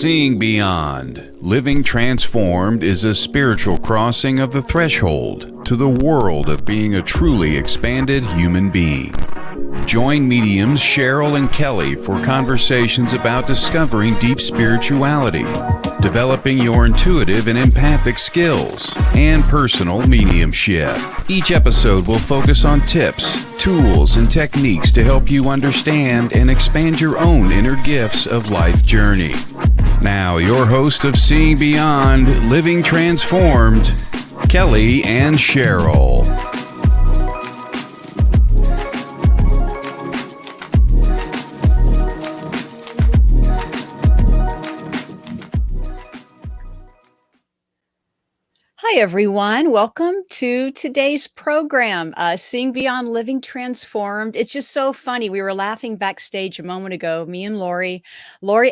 Seeing Beyond, Living Transformed is a spiritual crossing of the threshold to the world of being a truly expanded human being. Join mediums Cheryl and Kelley for conversations about discovering deep spirituality, developing your intuitive and empathic skills, and personal mediumship. Each episode will focus on tips, tools, and techniques to help you understand and expand your own inner gifts of life journey. Now, your host of Seeing Beyond, Living Transformed, Kelley and Cheryl. Hi, everyone. Welcome to today's program, Seeing Beyond Living Transformed. It's just so funny. We were laughing backstage a moment ago, me and Lauri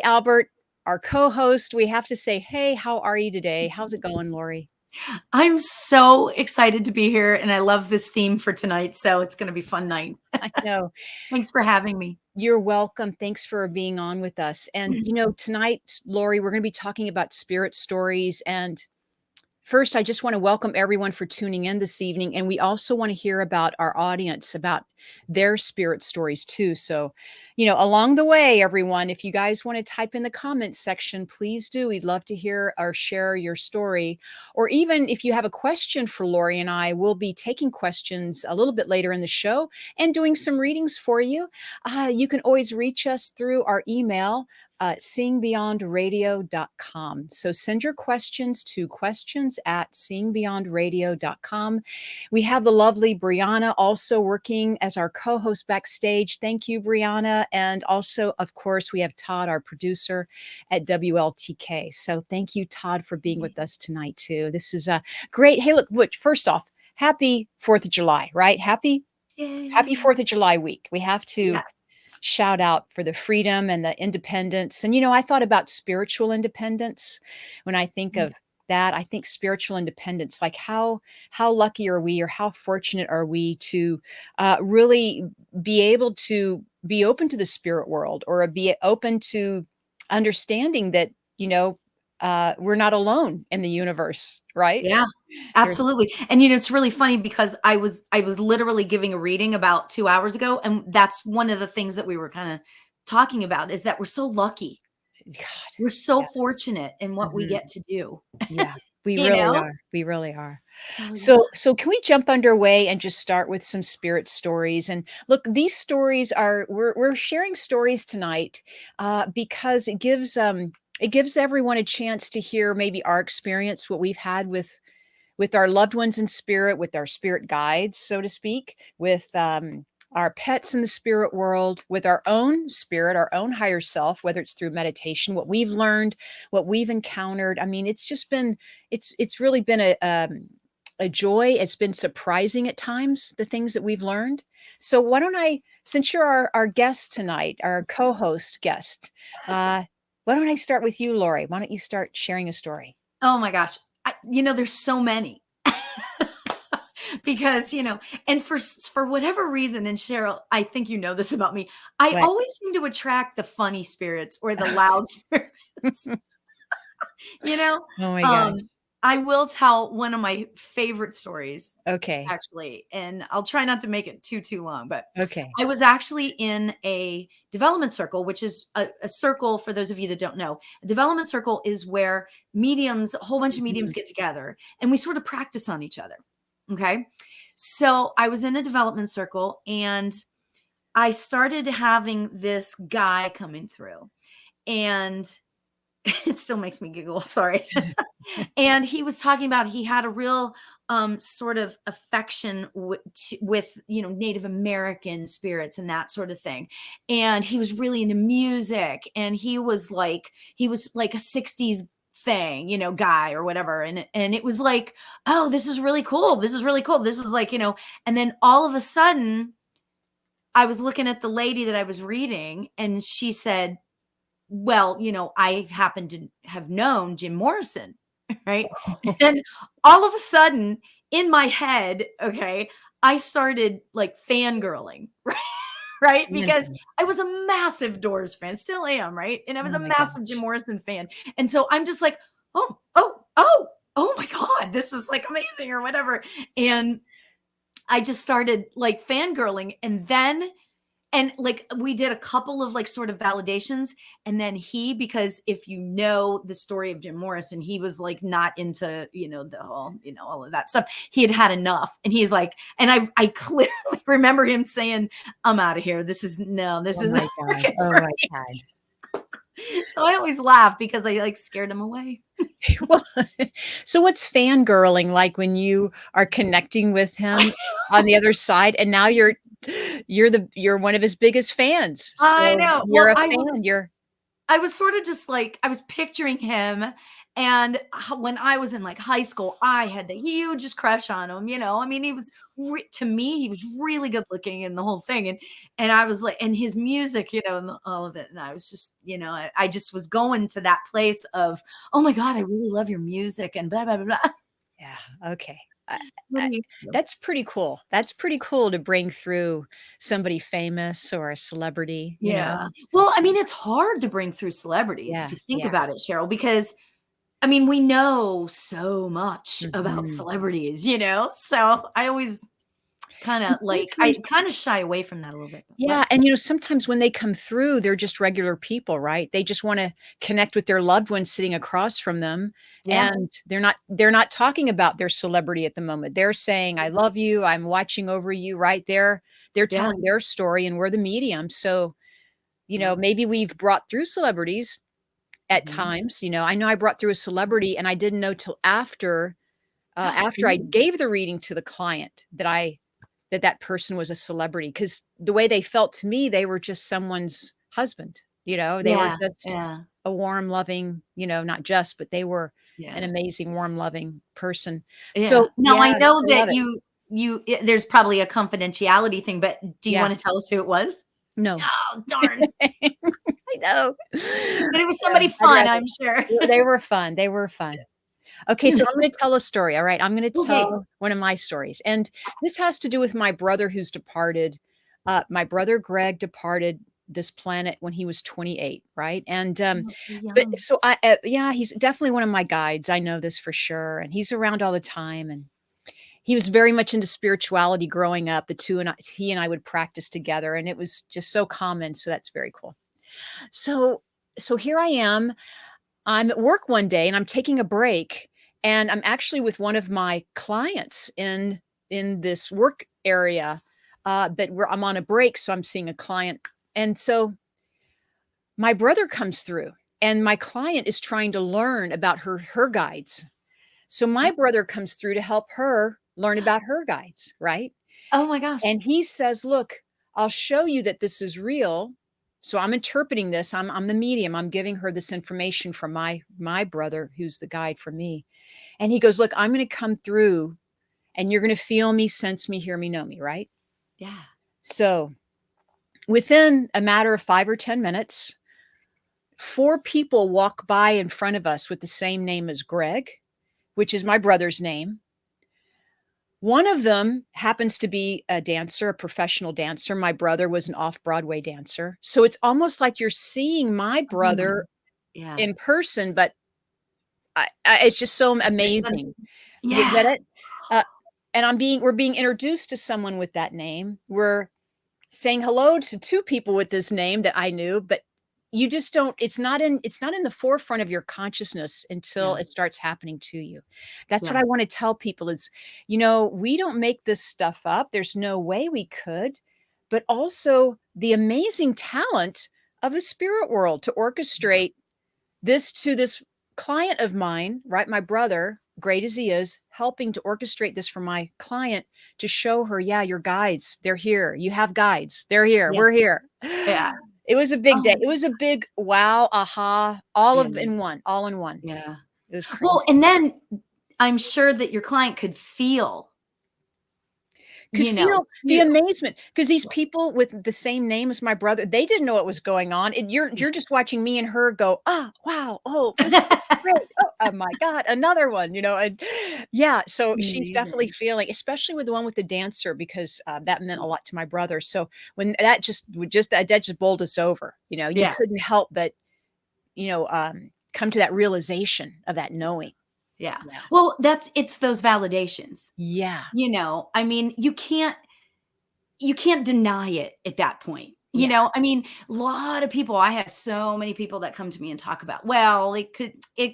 Albert, our co-host. We have to say, hey, how are you today? How's it going, Lauri? I'm so excited to be here, and I love this theme for tonight, so it's going to be a fun night. I know. Thanks for having me. You're welcome. Thanks for being on with us. And, tonight, Lauri, we're going to be talking about spirit stories. And first, I just want to welcome everyone for tuning in this evening. And we also want to hear about our audience, about their spirit stories too. So, along the way, everyone, if you guys want to type in the comments section, please do. We'd love to hear or share your story. Or even if you have a question for Lauri and I, we'll be taking questions a little bit later in the show and doing some readings for you. You can always reach us through our email, seeingbeyondradio.com. So send your questions to questions@seeingbeyondradio.com. We have the lovely Brianna also working as our co-host backstage. Thank you, Brianna. And also, of course, we have Todd, our producer at WLTK. So thank you, Todd, for being with us tonight, too. This is great. Hey, look, first off, happy 4th of July, right? Happy 4th of July week. We have to shout out for the freedom and the independence. And, I thought about spiritual independence. When I think of that, I think spiritual independence, like how lucky are we, or how fortunate are we to really be able to be open to the spirit world, or be open to understanding that, we're not alone in the universe, right? Yeah, absolutely. And it's really funny because I was literally giving a reading about 2 hours ago, and that's one of the things that we were kind of talking about, is that we're so lucky. God, we're so fortunate in what we get to do. Yeah, we really are. We really are. So can we jump underway and just start with some spirit stories? And look, these stories we're sharing stories tonight because it gives everyone a chance to hear maybe our experience, what we've had with our loved ones in spirit, with our spirit guides, so to speak, with our pets in the spirit world, with our own spirit, our own higher self, whether it's through meditation, what we've learned, what we've encountered. I mean, it's really been a joy. It's been surprising at times, the things that we've learned. So why don't I, since you're our guest tonight, our co-host guest, why don't I start with you, Lauri? Why don't you start sharing a story? Oh my gosh. There's so many. Because, and for whatever reason, and Cheryl, I think you know this about me, I always seem to attract the funny spirits or the loud spirits. Oh my God. I will tell one of my favorite stories. Okay. Actually, and I'll try not to make it too long, but okay. I was actually in a development circle, which is a circle, for those of you that don't know. A development circle is where a whole bunch of mediums get together and we sort of practice on each other. Okay. So I was in a development circle and I started having this guy coming through, and it still makes me giggle. Sorry. And he was talking about, he had a real sort of affection with Native American spirits and that sort of thing. And he was really into music, and he was like a 60s thing, guy or whatever. And it was like, oh, this is really cool. This is really cool. This is like, and then all of a sudden I was looking at the lady that I was reading, and she said, well, I happen to have known Jim Morrison. Right. And all of a sudden in my head, okay, I started like fangirling. Right. right? Because Mhm. I was a massive Doors fan, still am, right? And I was Oh a my massive Jim gosh. Morrison fan. And so I'm just like, oh my God, this is like amazing or whatever. And I just started like fangirling. And like we did a couple of like sort of validations. And then because if you know the story of Jim Morrison, he was like not into, the whole, all of that stuff. He had enough. And he's like, and I clearly remember him saying, I'm out of here. This is not Oh my God. working Oh for my me. God. So I always laugh because I like scared him away. Well, so what's fangirling like when you are connecting with him on the other side and now you're one of his biggest fans. I So know. you're Well, a fan. I was sort of just like, I was picturing him. And when I was in like high school, I had the hugest crush on him. I mean, he was to me, he was really good looking and the whole thing. And I was like, and his music, and all of it. And I was just, I just was going to that place of, oh my God, I really love your music and blah, blah, blah, blah. Yeah, okay. What I do you feel? That's pretty cool. That's pretty cool to bring through somebody famous or a celebrity, you know? Yeah. Well, I mean, it's hard to bring through celebrities if Yeah, you think yeah. about it, Cheryl, because I mean, we know so much about Mhm. celebrities, So I always And I sometimes kind of shy away from that a little bit. yeah, and, sometimes when they come through, they're just regular people, right? They just wanna connect with their loved ones sitting across from them, Yeah. and they're not talking about their celebrity at the moment. They're saying, "I love you, I'm watching over you," right? They're Yeah. telling their story, and we're the medium, so, Yeah. maybe we've brought through celebrities at Mhm. times, I know I brought through a celebrity, and I didn't know till after I Ooh. gave the reading to the client that person was a celebrity, because the way they felt to me, they were just someone's husband, they were Yeah. just Yeah. a warm, loving, not just, but they were an Yeah. amazing, warm, loving person. Yeah. So, Now yeah, I know I love that it. there's probably a confidentiality thing, but do you Yeah. want to tell us who it was? No. Oh, darn. I know. But it was Yeah, somebody I'd fun, rather I'm sure. they were fun, they were fun. Okay, so I'm gonna tell a story, all right? I'm gonna Okay. tell one of my stories, and this has to do with my brother who's departed. My brother Greg departed this planet when he was 28, right? And, Oh, so but young. so yeah, he's definitely one of my guides, I know this for sure, and he's around all the time, and he was very much into spirituality growing up. He and I would practice together, and it was just so common, so that's very cool. So here I am, I'm at work one day and I'm taking a break, and I'm actually with one of my clients in this work area, but I'm on a break, so I'm seeing a client. And so my brother comes through, and my client is trying to learn about her guides. So my brother comes through to help her learn about her guides, right? Oh my gosh. And he says, "Look, I'll show you that this is real." So I'm interpreting this. I'm the medium. I'm giving her this information from my brother, who's the guide for me. And he goes, "Look, I'm going to come through, and you're going to feel me, sense me, hear me, know me, right?" Yeah. So within a matter of 5 or 10 minutes, four people walk by in front of us with the same name as Greg, which is my brother's name. One of them happens to be a dancer, a professional dancer. My brother was an off-Broadway dancer. So it's almost like you're seeing my Oh my. brother Yeah. in person, but it's just so Different. amazing. You Yeah. get it? Uh, and we're being introduced to someone with that name. We're saying hello to two people with this name that I knew, but you just don't it's not in the forefront of your consciousness until Yeah. it starts happening to you. That's what Yeah. I want to tell people is, we don't make this stuff up. There's no way we could, but also the amazing talent of the spirit world to orchestrate this to this client of mine, right? My brother, great as he is, helping to orchestrate this for my client to show her, yeah, your guides, they're here. You have guides. They're here. Yeah. We're here. Yeah. It was a big day. Oh, It was a big wow, aha, all yeah. of in one, all in one. Yeah. It was Well, crazy. and then I'm sure that your client could feel. Could you know, feel the amazement because these people with the same name as my brother, they didn't know what was going on. And you're just watching me and her go, "Oh, wow. Oh, this is great. Oh my God, another one," and yeah, so she's definitely amazing. feeling, especially with the one with the dancer, because that meant a lot to my brother. So when that just bowled us over, you Yeah. couldn't help but, come to that realization of that knowing. Yeah. Yeah. Well, it's those validations. Yeah. I mean, you can't deny it at that point. Yeah. I mean, a lot of people, I have so many people that come to me and talk about, well, it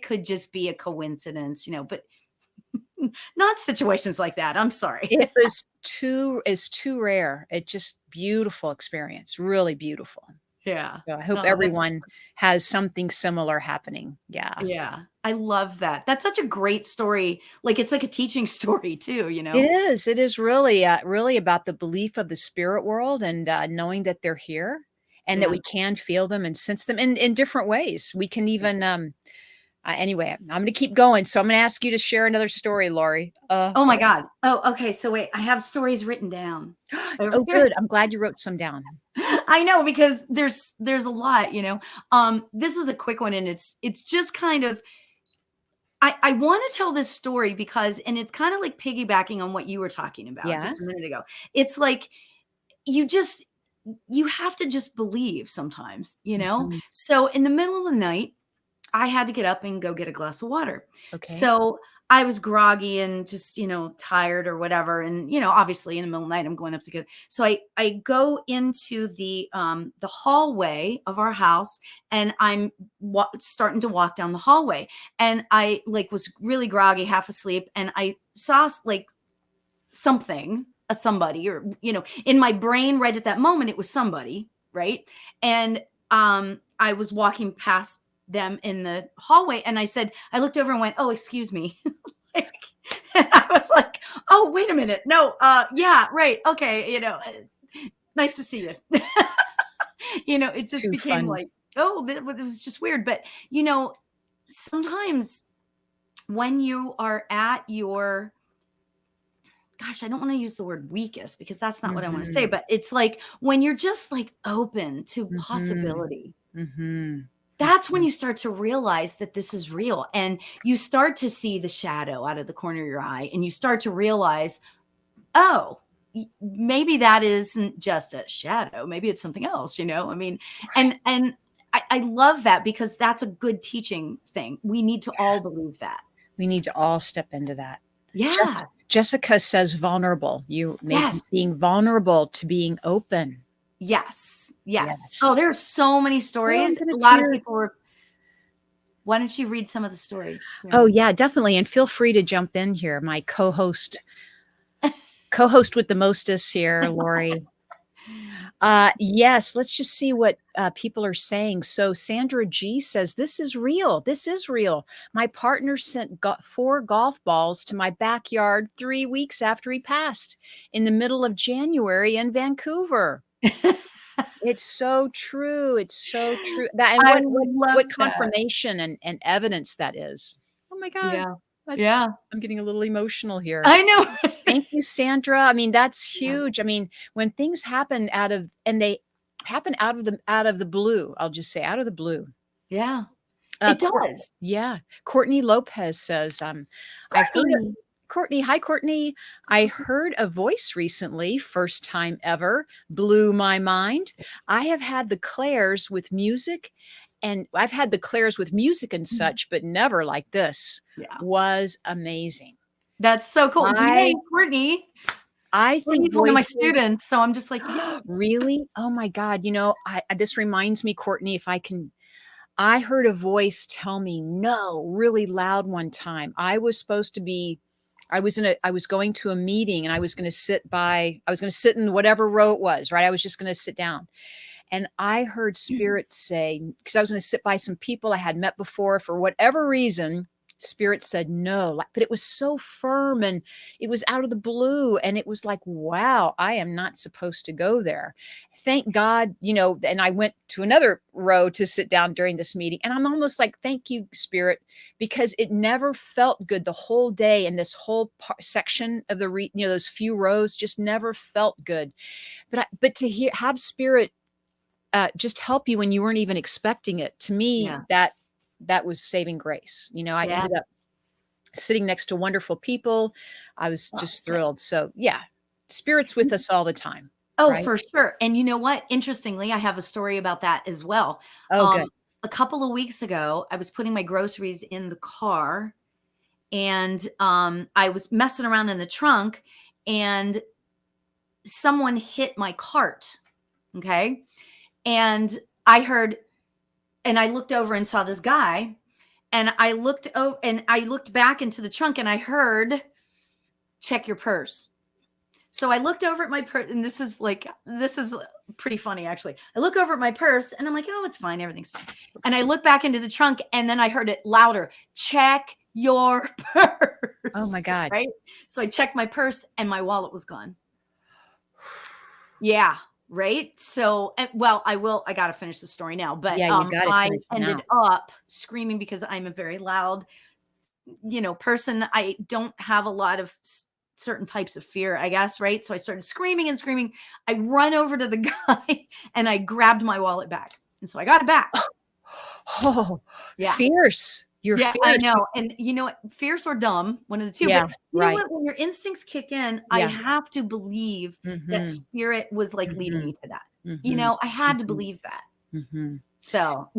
could just be a coincidence, but not situations like that. I'm sorry. It was too rare. It just beautiful experience, really beautiful. Yeah. So I hope Oh, that's everyone has something similar happening. Yeah. yeah. I love that. That's such a great story. Like it's like a teaching story too. It is really about the belief of the spirit world and, knowing that they're here and that Yeah. we can feel them and sense them in different ways. We can Yeah. even, anyway, I'm gonna keep going, so I'm gonna ask you to share another story, Lauri. Oh my God. Oh, okay. So wait, I have stories written down over Oh, here. good. I'm glad you wrote some down. I know because there's a lot. This is a quick one and it's just kind of I want to tell this story because and it's kind of like piggybacking on what you were talking about Yeah? just a minute ago. It's like you just you have to just believe sometimes. Mhm. So in the middle of the night, I had to get up and go get a glass of water. Okay. So I was groggy and just tired or whatever. And obviously in the middle of the night, I'm going up to get, so I go into the hallway of our house and I'm starting to walk down the hallway and I like was really groggy, half asleep. And I saw like something, a somebody or in my brain right at that moment, it was somebody. Right. And, I was walking past them in the hallway and I looked over and went, "Oh, excuse me." Like, and I was like, "Oh, wait a minute. No, yeah, right. Okay. Nice to see you." It just Too became funny. like, oh, it was just weird. But sometimes when you are at your, gosh, I don't want to use the word weakest because that's not what I want to say, Mhm. but it's like when you're just like open to Mhm. possibility. Mhm. That's when Mhm. you start to realize that this is real and you start to see the shadow out of the corner of your eye and you start to realize, oh, maybe that isn't just a shadow. Maybe it's something else. I mean, and I love that because that's a good teaching thing. We need to all believe that. We need to all step into that. Yeah. Jessica says vulnerable. You may be Yes. being vulnerable to being open. Yes. Yes. Oh, Yes. there's so many Oh, I'm stories. gonna A lot of tear. people were, why don't you read some of the stories, Oh, Cheryl? yeah, definitely, and feel free to jump in here. My co-host with the mostest here, Lauri. Yes, let's just see what people are saying. So Sandra G says, "This is real. This is real. My partner sent 4 golf balls to my backyard 3 weeks after he passed in the middle of January in Vancouver." It's so true. It's so true. That and I what love that. confirmation and evidence that is. Oh my God, Yeah. that's Yeah. I'm getting a little emotional here. I know. Thank you, Sandra. I mean, that's Yeah. huge. I mean, when things happen they happen out of the blue, I'll just say out of the blue. Yeah. Uh, It Court does. yeah, Courtney Lopez says, I heard a Courtney. Courtney, hi, Courtney. I heard a voice recently, first time ever, blew my mind. I have had the clairs with music, and I've had the clairs with music and such, but never like this. Yeah. Was amazing. That's so cool. I Yay, Courtney. I think Courtney's one of my voices students, so I'm just like, yeah. really? Oh my God. This reminds me, Courtney, if I can, I heard a voice tell me no really loud one time. I was going to a meeting and I was going to sit in whatever row it was, right? I was just going to sit down. And I heard spirit say, because I was going to sit by some people I had met before for whatever reason, Spirit said no, but it was so firm and it was out of the blue. And it was like, wow, I am not supposed to go there. Thank God, and I went to another row to sit down during this meeting. And I'm almost like, thank you, Spirit, because it never felt good the whole day. And this whole section of those few rows just never felt good. But to have Spirit just help you when you weren't even expecting it. To me, that was saving grace. I ended up sitting next to wonderful people. I was just thrilled. So Spirit's with us all the time. Oh, right? For sure. And you know what? Interestingly, I have a story about that as well. Oh, good. A couple of weeks ago, I was putting my groceries in the car, and I was messing around in the trunk, and someone hit my cart. Okay. And I looked over and saw this guy, and I looked back into the trunk, and I heard, check your purse. So I looked over at my purse, and this is pretty funny, actually. I look over at my purse, and I'm like, oh, it's fine. Everything's fine. And I look back into the trunk, and then I heard it louder, check your purse. Oh my God. Right. So I checked my purse, and my wallet was gone. Yeah. Right. So, I got to finish the story now, but I ended up screaming because I'm a very loud, person. I don't have a lot of certain types of fear, I guess. Right. So I started screaming and screaming. I run over to the guy and I grabbed my wallet back. And so I got it back. Oh, yeah. Fierce. You're fierce. I know. And you know what? Fierce or dumb, one of the two. Yeah, but you know what? When your instincts kick in, I have to believe that Spirit was like leading me to that. I had to believe that. So,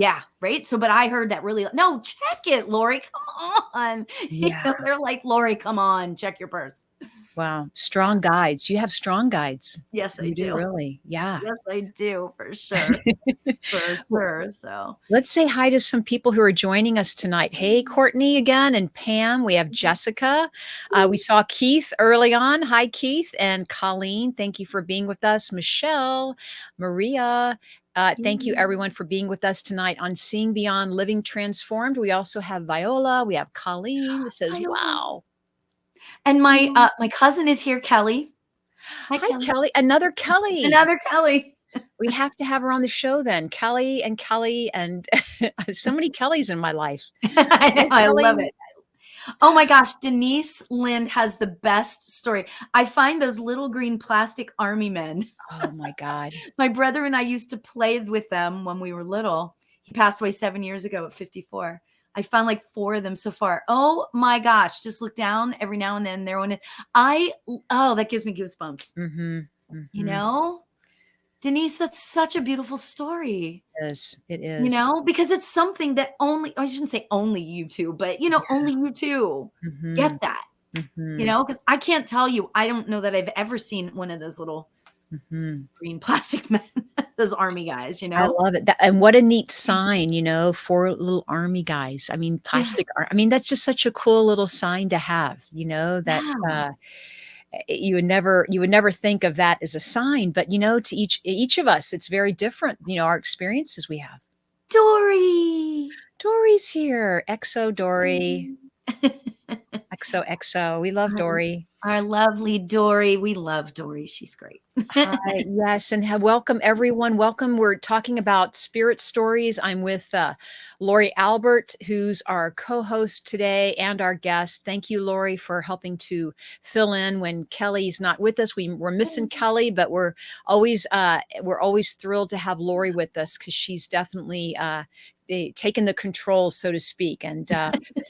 right. So, but I heard that really, no, check it, Lauri, come on. They're like, Lauri, come on, check your purse. Wow. Strong guides. You have strong guides. Yes, I do. Really. Yeah. Yes, I do, for sure. For sure. So let's say hi to some people who are joining us tonight. Hey, Courtney again, and Pam. We have Jessica. We saw Keith early on. Hi, Keith. And Colleen, thank you for being with us. Michelle, Maria. Thank you, everyone, for being with us tonight on Seeing Beyond Living Transformed. We also have Viola. We have Colleen that says, wow. And my cousin is here, Kelley. Hi, Kelley. Another Kelley. Another Kelley. We have to have her on the show then. Kelley and so many Kellys in my life. I know, I love it. Oh my gosh, Denise Lind has the best story. I find those little green plastic army men. Oh my God. My brother and I used to play with them when we were little. He passed away 7 years ago at 54. I found like 4 of them so far. Oh my gosh. Just look down every now and then. There one. That gives me goosebumps. Denise, that's such a beautiful story. It is. Because it's something that I shouldn't say only you two, but only you two get that, because I can't tell you, I don't know that I've ever seen one of those little green plastic men, those army guys, I love it. And what a neat sign, 4 little army guys. I mean, plastic. I mean, that's just such a cool little sign to have, that you would never think of that as a sign, but to each of us, it's very different, our experiences we have. Dory's here. XO Dory. XOXO. We love Dory. Our lovely Dory. We love Dory. She's great. Hi, yes. And welcome everyone. Welcome. We're talking about spirit stories. I'm with Lauri Albert, who's our co-host today and our guest. Thank you, Lauri, for helping to fill in when Kelley's not with us. We're missing Kelley, but we're always thrilled to have Lauri with us because she's definitely taken the control, so to speak, and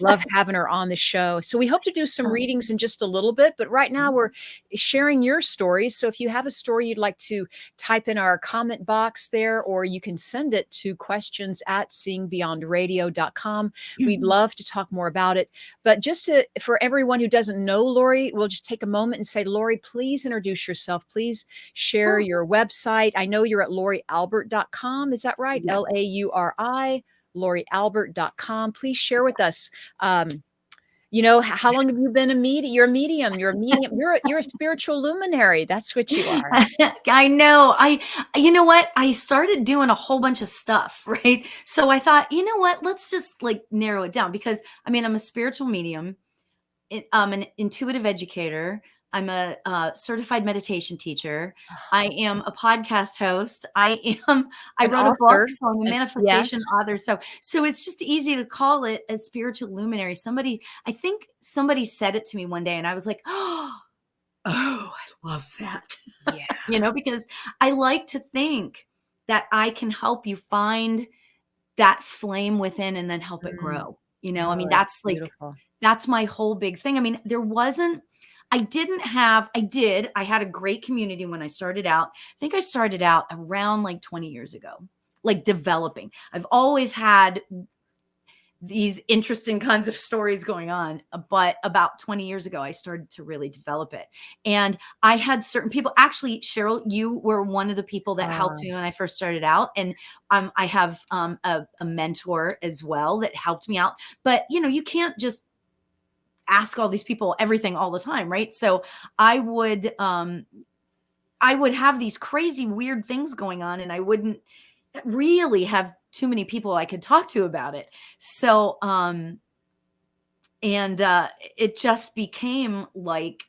love having her on the show. So we hope to do some readings in just a little bit, but right now we're sharing your stories. So if you have a story you'd like to type in our comment box there, or you can send it to questions@seeingbeyondradio.com. We'd love to talk more about it. But just for everyone who doesn't know Lauri, we'll just take a moment and say, Lauri, please introduce yourself. Please share your website. I know you're at laurialbert.com. Is that right? Lauri. LauriAlbert.com. Please share with us, You know, how long have you been a medium? You're a medium. You're a medium. You're a spiritual luminary. That's what you are. I know. You know what? I started doing a whole bunch of stuff, right? So I thought, you know what? Let's just like narrow it down because I mean, I'm a spiritual medium. I'm an intuitive educator. I'm a certified meditation teacher. I am a podcast host. I An wrote a book, author. so I'm a manifestation Yes. author. So it's just easy to call it a spiritual luminary. I think somebody said it to me one day, and I was like, oh, I love that. Yeah. Because I like to think that I can help you find that flame within and then help it Mm. grow. I mean, Oh, that's that's like beautiful. that's my whole big thing. I mean, I had a great community when I started out. I think I started out around like 20 years ago, like developing. I've always had these interesting kinds of stories going on, but about 20 years ago, I started to really develop it. And I had certain people, actually, Cheryl, you were one of the people that helped me when I first started out. And I have a mentor as well that helped me out. But, you can't just ask all these people everything all the time, right? So I would have these crazy weird things going on, and I wouldn't really have too many people I could talk to about it. So it just became like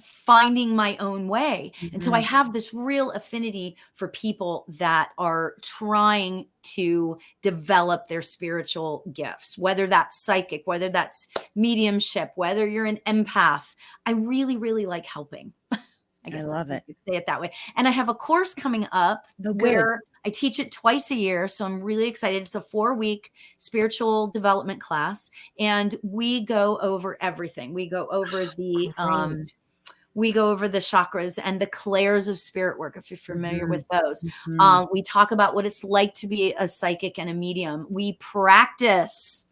finding my own way. And so I have this real affinity for people that are trying to develop their spiritual gifts, whether that's psychic, whether that's mediumship, whether you're an empath. I really, really like helping. I guess love it. you could say it that way. And I have a course coming up where I teach it twice a year. So I'm really excited. It's a 4-week spiritual development class. And we go over everything. We go over the chakras and the clairs of spirit work, if you're familiar with those. We talk about what it's like to be a psychic and a medium. We practice.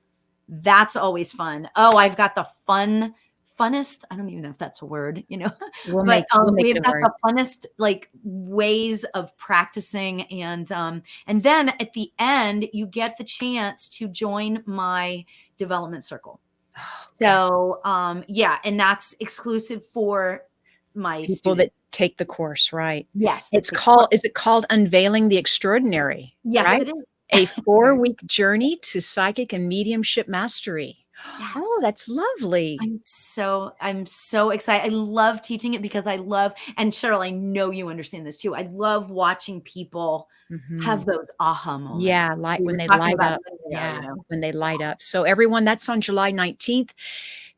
That's always fun. Oh, I've got the funnest, I don't even know if that's a word, we'll but make we've it a got word. the funnest like ways of practicing. And then at the end, you get the chance to join my development circle. So and that's exclusive for my People students. that take the course, right? Yes. Is it called Unveiling the Extraordinary? Yes, right? it is. A 4-week journey to psychic and mediumship mastery. Yes. Oh, that's lovely. I'm so excited. I love teaching it because and Cheryl, I know you understand this too. I love watching people have those aha moments. Yeah, when they light up. When they light up. So everyone, that's on July 19th.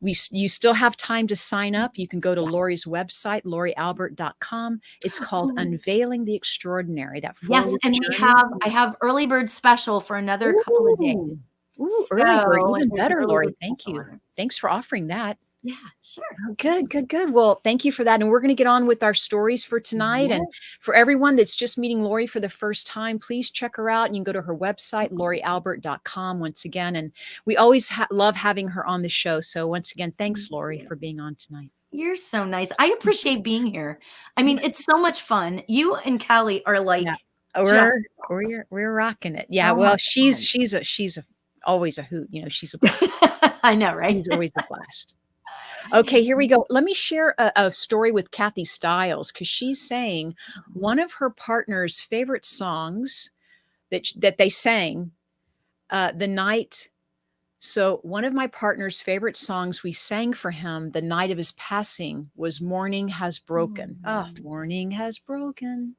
You still have time to sign up. You can go to Lauri's website, laurialbert.com. It's called Unveiling the Extraordinary. Yes, and I have early bird special for another couple of days. Ooh, early bird, even there's an better, early Lauri. bird Thank special you. on it. Thanks for offering that. Yeah, sure. Oh, good. Well, thank you for that. And we're going to get on with our stories for tonight. And for everyone that's just meeting Lauri for the first time, please check her out. And you can go to her website, laurialbert.com once again. And we always love having her on the show. So once again, thanks, Lauri, for being on tonight. You're so nice. I appreciate being here. I mean, it's so much fun. You and Kelley are like, we're rocking it. Yeah. Well, she's always a hoot. She's a blast. I know, right? She's always a blast. Okay, here we go. Let me share a story with Kathy Stiles, because she's saying one of her partner's favorite songs that they sang the night. So one of my partner's favorite songs we sang for him the night of his passing was Morning Has Broken. Oh, Morning Has Broken.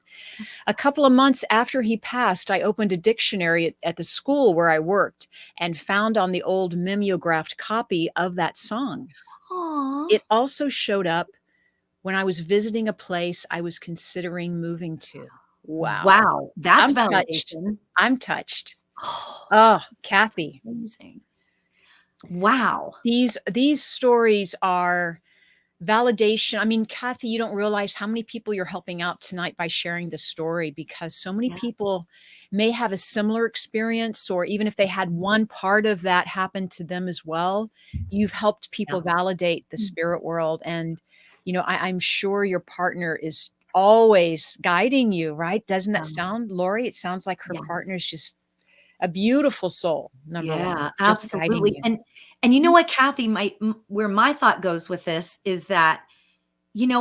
A couple of months after he passed, I opened a dictionary at the school where I worked and found on the old mimeographed copy of that song. Aww. It also showed up when I was visiting a place I was considering moving to. Wow. That's validation. I'm touched. Oh, Kathy. Amazing. Wow. These stories are validation. I mean, Kathy, you don't realize how many people you're helping out tonight by sharing this story, because so many people may have a similar experience, or even if they had one part of that happen to them as well, you've helped people validate the spirit world. And, I'm sure your partner is always guiding you, right? Doesn't that sound, Lauri? It sounds like her partner is just a beautiful soul. Number one, absolutely. And you know what, Kathy, where my thought goes with this is that,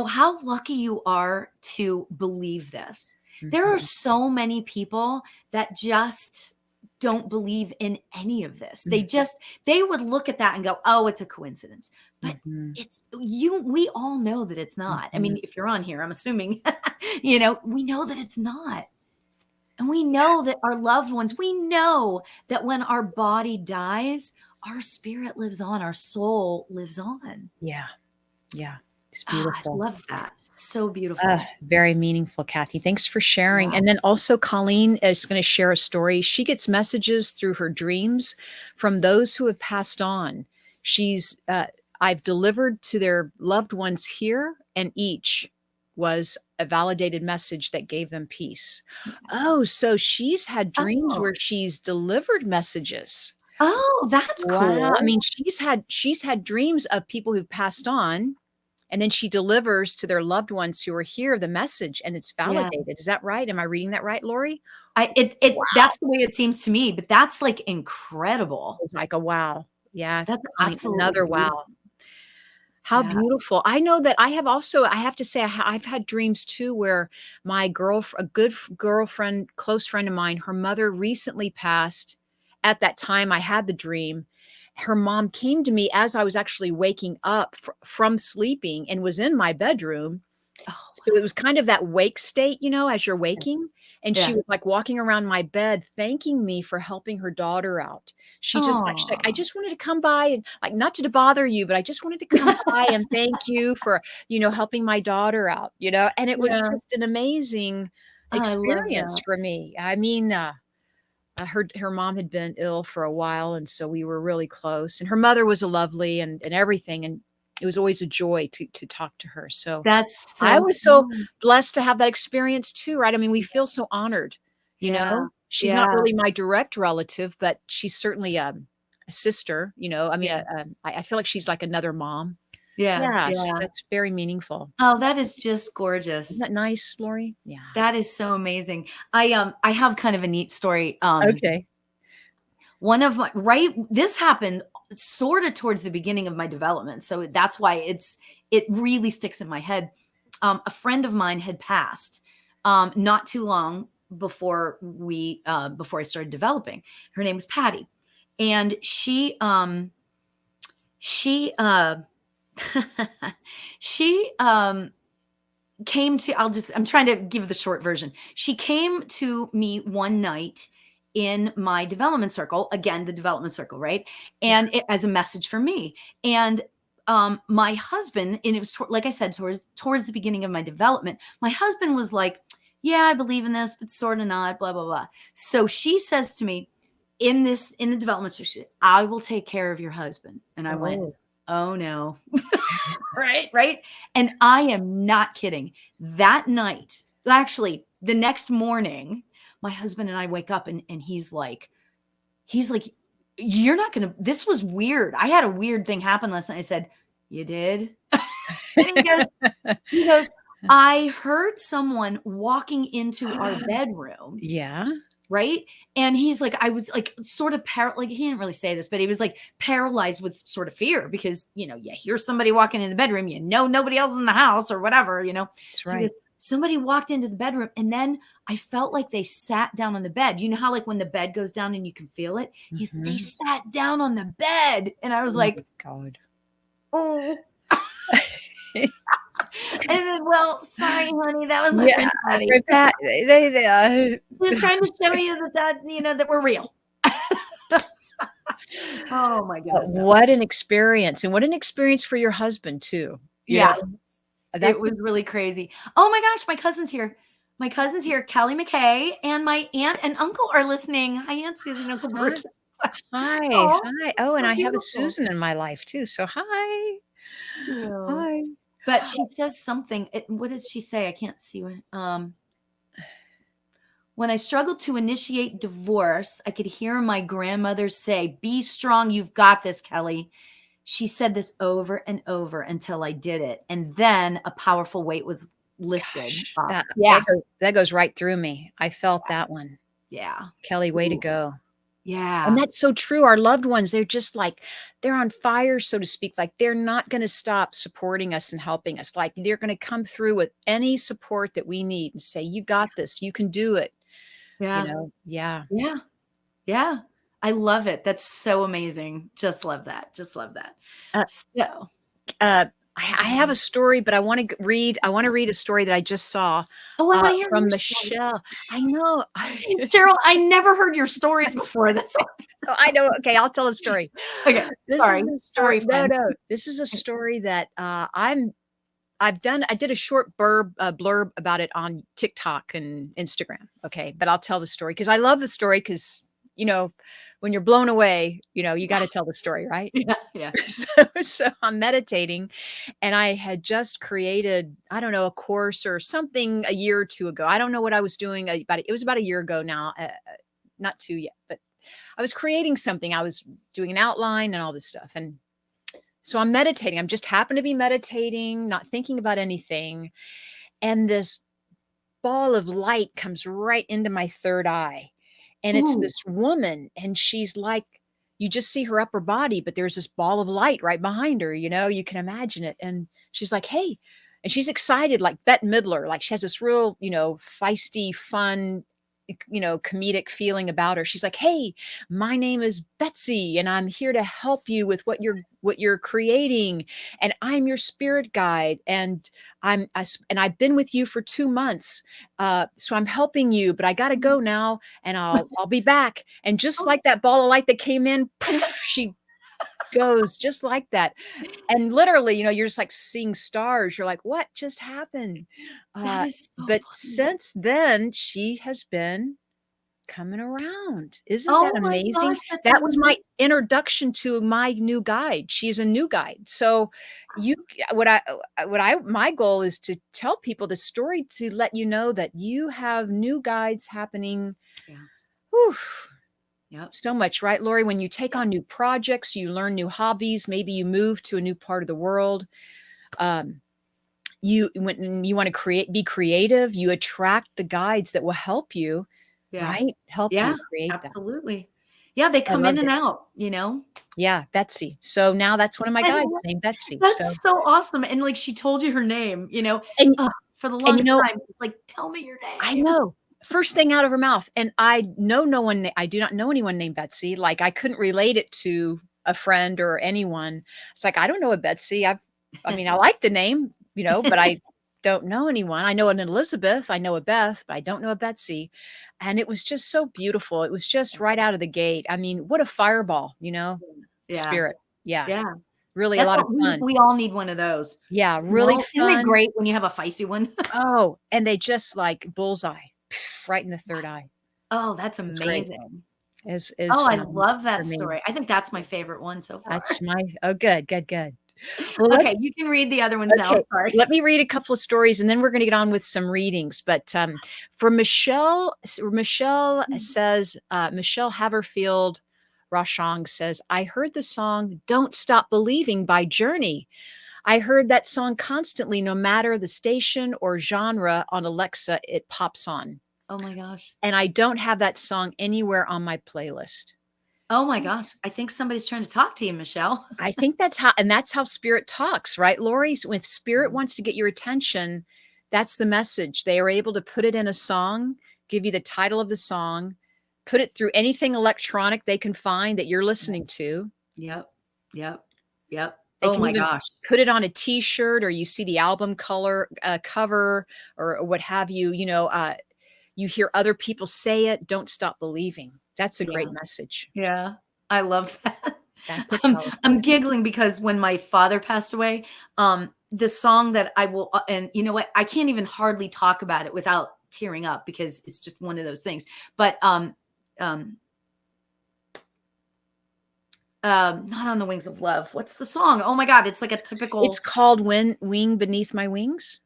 how lucky you are to believe this. There are so many people that just don't believe in any of this. They would look at that and go, oh, it's a coincidence. But we all know that it's not. I mean, if you're on here, I'm assuming, we know that it's not. And we know that our loved ones, we know that when our body dies, our spirit lives on, our soul lives on. Yeah. Yeah. It's beautiful. I love that. So beautiful. Very meaningful, Kathy. Thanks for sharing. And then also Colleen is going to share a story. She gets messages through her dreams from those who have passed on. I've delivered to their loved ones here, and each was a validated message that gave them peace. Oh, so she's had dreams where she's delivered messages. Oh, that's cool. I mean, she's had dreams of people who've passed on, and then she delivers to their loved ones who are here the message, and it's validated. Yeah. Is that right? Am I reading that right, Lauri? That's the way it seems to me, but that's like incredible. It's like a wow. Yeah. That's absolutely another wow. How beautiful. I know that I have to say, I've had dreams too, where a good girlfriend, close friend of mine, her mother recently passed. At that time I had the dream. Her mom came to me as I was actually waking up from sleeping and was in my bedroom. So it was kind of that wake state, as you're waking. And she was like walking around my bed, thanking me for helping her daughter out. She's like, I just wanted to come by and like, not to bother you, but I just wanted to come by and thank you for, helping my daughter out, and it was just an amazing experience for me. I mean, her mom had been ill for a while, and so we were really close, and her mother was a lovely and everything. And it was always a joy to talk to her. So I was so blessed to have that experience too, right? I mean, we feel so honored, she's not really my direct relative, but she's certainly a sister, I mean, I feel like she's like another mom. Yeah. So that's very meaningful. Oh, that is just gorgeous. Isn't that nice, Lauri? Yeah. That is so amazing. I have kind of a neat story. Okay. This happened sort of towards the beginning of my development. So that's why it really sticks in my head. A friend of mine had passed not too long before I started developing. Her name was Patty. And she came to, I'm trying to give the short version. She came to me one night in my development circle, again, the development circle, right? And as a message for me. And my husband, and it was, like I said, towards the beginning of my development, my husband was like, yeah, I believe in this, but sort of not, blah, blah, blah. So she says to me in the development circle, I will take care of your husband. And I went, oh no. Right. And I am not kidding. That night, actually the next morning, my husband and I wake up and he's like, you're not going to, this was weird. I had a weird thing happen last night. I said, you did? And he goes, I heard someone walking into our bedroom. Yeah. Right. And he's like, I was like sort of he didn't really say this, but he was like paralyzed with sort of fear because, you hear somebody walking in the bedroom, nobody else in the house or whatever, That's so right. Somebody walked into the bedroom and then I felt like they sat down on the bed. You know how like when the bed goes down and you can feel it? They sat down on the bed and I was like, God. Oh. I said, well, sorry, honey. That was my friend Patty. She was trying to show you that we're real. Oh my goodness. What an experience. And what an experience for your husband too. Yeah. It was really crazy. Oh my gosh, my cousin's here. Kelley McKay, and my aunt and uncle are listening. Hi, Aunt Susan and Uncle Bruce. Hi. Hi. Oh, and I have a Susan in my life too. So hi. Yeah. Hi. But she says something. What did she say? I can't see what. When I struggled to initiate divorce, I could hear my grandmother say, "Be strong. You've got this, Kelley." She said this over and over until I did it. And then a powerful weight was lifted. That goes right through me. I felt that one. Yeah. Kelley, way to go. And Yeah. that's so true. Our loved ones, they're just like, they're on fire, so to speak. Like they're not going to stop supporting us and helping us. Like they're going to come through with any support that we need and say, you got this, you can do it. You Yeah. know? Yeah. Yeah. Yeah. I love it. That's so amazing. Just love that. Just love that. Uh, So, uh, I have a story, but I want to read. I want to read a story that I just saw oh, I want to hear from your story. Michelle. I know. Cheryl, I never heard your stories before. That's all. Oh, I know. Okay, I'll tell a story. Okay. This Sorry. is a story. Sorry, No, friends. no. This is a story that I've done. I did a short blurb about it on TikTok and Instagram. Okay, but I'll tell the story because I love the story because when you're blown away, you got to tell the story, right? Yeah. Yeah. So I'm meditating, and I had just created, I don't know, a course or something a year or two ago. I don't know what I was doing. It was about a year ago now, not two yet, but I was creating something. I was doing an outline and all this stuff, and so I'm meditating. I'm just happen to be meditating, not thinking about anything, and this ball of light comes right into my third eye. And it's Ooh. this woman, and she's like, you just see her upper body, but there's this ball of light right behind her, you can imagine it. And she's like, hey, and she's excited, like Bette Midler, like she has this real, feisty, fun, comedic feeling about her. She's like, hey, my name is Betsy, and I'm here to help you with what you're creating. And I'm your spirit guide. And I've been with you for 2 months. So I'm helping you, but I got to go now, and I'll be back. And just like that ball of light that came in, poof, she goes just like that. And literally, you're just like seeing stars. You're like, what just happened? That is so But funny. since then, she has been coming around. Isn't Oh that my amazing? gosh, that's That was my amazing. introduction to my new guide. She's a new guide. So my goal is to tell people the story to let you know that you have new guides happening. Yeah. Whew, Yep. so much, right, Lauri? When you take on new projects, you learn new hobbies, maybe you move to a new part of the world. When you want to be creative, you attract the guides that will help you, Yeah. right? Help Yeah. you create that. Absolutely. Yeah. They I come in loved and it. out, Yeah, Betsy. So now that's one of my I guides love named Betsy. So that's so awesome. And like she told you her name, and for the and longest time. It's like, tell me your I name. know. First thing out of her mouth, and I know no one. I do not know anyone named Betsy. Like I couldn't relate it to a friend or anyone. It's like I don't know a Betsy. I mean, I like the name, but I don't know anyone. I know an Elizabeth. I know a Beth, but I don't know a Betsy. And it was just so beautiful. It was just right out of the gate. I mean, what a fireball, Yeah. spirit. Yeah, Yeah. really a That's lot of what we fun. we all need one of those. Yeah, really Isn't it fun. great when you have a feisty one? Oh, and they just like bullseye right in the third eye. Oh, that's It's great. amazing. Is Oh, I phenomenal love that for me. story. I think that's my favorite one so far. That's good, good, good. Well, Okay, you can read the other ones now. okay, Sorry. let me read a couple of stories, and then we're gonna get on with some readings. But, for Michelle says, Michelle Haverfield Rochong says, "I heard the song 'Don't Stop Believing' by Journey. I heard that song constantly, no matter the station or genre on Alexa, it pops on. Oh my gosh. And I don't have that song anywhere on my playlist." Oh my gosh. I think somebody's trying to talk to you, Michelle. I think that's how spirit talks, right, Lauri? So if spirit wants to get your attention, that's the message. They are able to put it in a song, give you the title of the song, put it through anything electronic they can find that you're listening to. Yep. Yep. Yep. They Oh can my even gosh. put it on a t-shirt, or you see the album cover or what have you, you hear other people say it, don't stop believing. That's a great Yeah. message. Yeah. I love that. That's a I'm, powerful. I'm giggling because when my father passed away, the song that I will, and you know what, I can't even hardly talk about it without tearing up because it's just one of those things. But not on the wings of love. What's the song? Oh my God, it's like a typical. It's called Wing Beneath My Wings.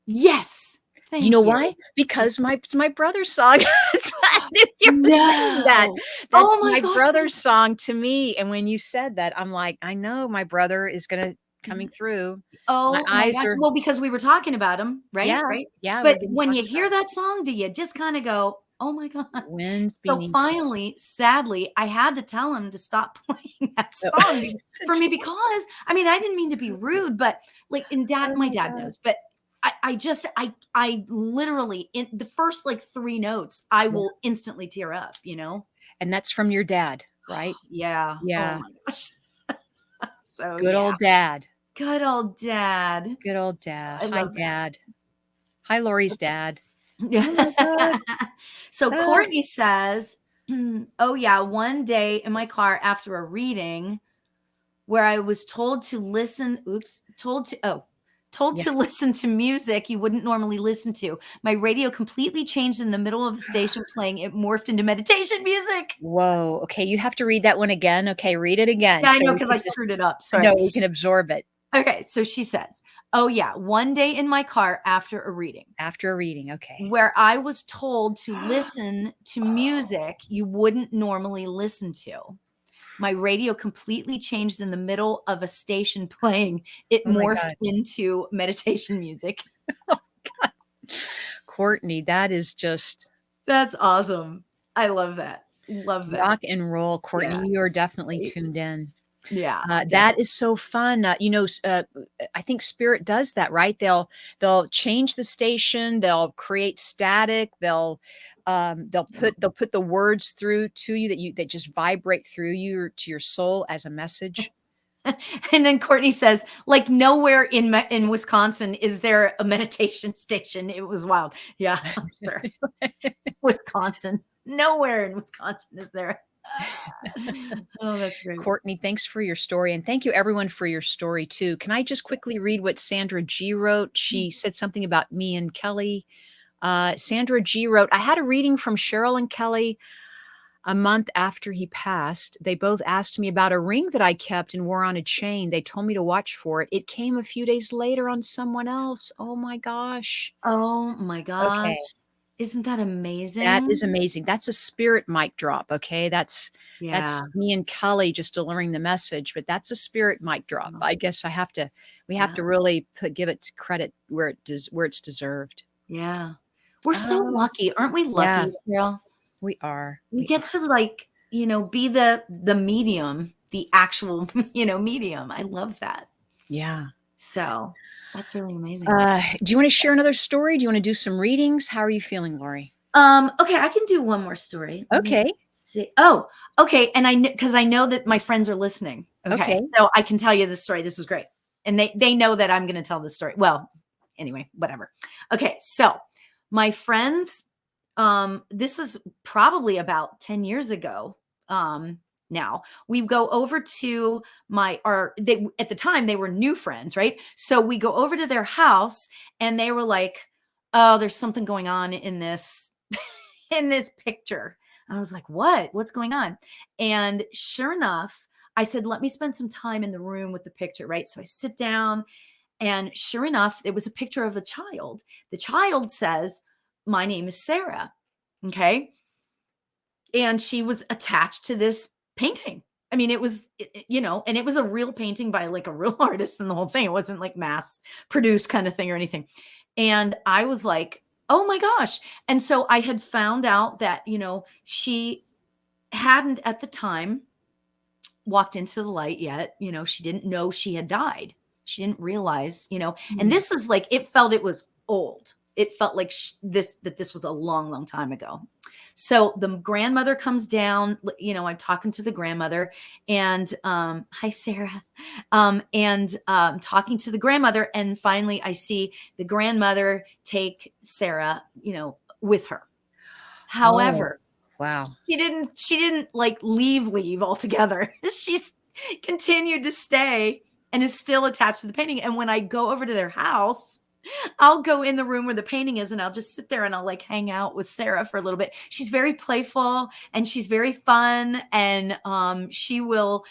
Yes, You know thank you. why? Because it's my brother's song. I knew you were saying that. No. That's Oh my my gosh. brother's song to me. And when you said that, I'm like, I know my brother is coming through. My Oh my eyes gosh. are, Well, because we were talking about him, right? yeah, Right. yeah, we've But been when you talking hear about, that song, do you just kind of go, Oh my God. Winds So beneath. finally, sadly, I had to tell him to stop playing that song for me because, I mean, I didn't mean to be rude, but like, and Oh my my dad God. knows, but I literally, in the first like 3 notes, I Yeah. will instantly tear up, you know? And that's from your dad, right? Yeah. Oh Yeah. my gosh. So Good yeah. old dad. Good old dad. Good old dad. I Hi, love that. dad. Hi, Lauri's dad. Yeah. Oh my God. So Ah, Courtney says, oh yeah, one day in my car after a reading where I was told to listen, told yeah. to listen to music you wouldn't normally listen to. My radio completely changed in the middle of a station playing. It morphed into meditation music. Whoa. Okay. You have to read that one again. Okay. Read it again. Yeah, I So know we because can I just, screwed it up. no, Sorry. we can absorb it Okay, so she says, oh yeah, one day in my car after a reading after a reading. Okay. where I was told to listen to music you wouldn't normally listen to. My radio completely changed in the middle of a station playing. It Oh my morphed God. into meditation music. Courtney, that is just That's awesome. I love that. Love that. rock and roll. Courtney, Yeah. you are definitely Right. tuned in. Yeah. That is so fun. I think spirit does that, right? They'll change the station. They'll create static. They'll put the words through to you that just vibrate through you to your soul as a message. And then Courtney says, like nowhere in Wisconsin is there a meditation station. It was wild. Yeah, I'm sure. Wisconsin. Nowhere in Wisconsin is there. Oh, that's great. Courtney, thanks for your story. And thank you everyone for your story too. Can I just quickly read what Sandra G wrote? She said something about me and Kelley. Sandra G wrote, I had a reading from Cheryl and Kelley a month after he passed. They both asked me about a ring that I kept and wore on a chain. They told me to watch for it. It came a few days later on someone else. Oh my gosh. Oh my gosh. Okay. Isn't that That is amazing? amazing. That's a spirit mic drop. Okay. Yeah. That's me and Kelly just delivering the message, but that's a spirit mic drop. I guess we have Yeah. to really give it credit where where it's deserved. Yeah. We're so Oh, lucky. Aren't we yeah, lucky, Cheryl? we are. We get to like, be the medium, the actual, medium. I love that. Yeah. So that's really amazing. Do you want to share another story? Do you want to do some readings? How are you feeling, Lauri? Okay, I can do one more story. Let me Okay. see. Oh, okay. And because I know that my friends are listening. Okay. Okay. So I can tell you this story. This is great. And they know that I'm going to tell this story. Well, anyway, whatever. Okay. So my friends, this is probably about 10 years ago. Now we go over to at the time they were new friends, right? So we go over to their house and they were like, oh, there's something going on in this in this picture. I was like, what's going on? And sure enough, I said, let me spend some time in the room with the picture, right? So I sit down and sure enough, it was a picture of a child. The child says, my name is Sarah. Okay. And she was attached to this painting. I mean, it was, and it was a real painting by like a real artist and the whole thing. It wasn't like mass produced kind of thing or anything. And I was like, oh my gosh. And so I had found out that, she hadn't at the time walked into the light yet. She didn't know she had died. She didn't realize, and this is like, it was old. It felt like this was a long, long time ago. So the grandmother comes down, I'm talking to the grandmother and, hi, Sarah. And talking to the grandmother. And finally I see the grandmother take Sarah, with her. However, Wow. she didn't like leave altogether. She's continued to stay and is still attached to the painting. And when I go over to their house, I'll go in the room where the painting is and I'll just sit there and I'll like hang out with Sarah for a little bit. She's very playful and she's very fun. And she'll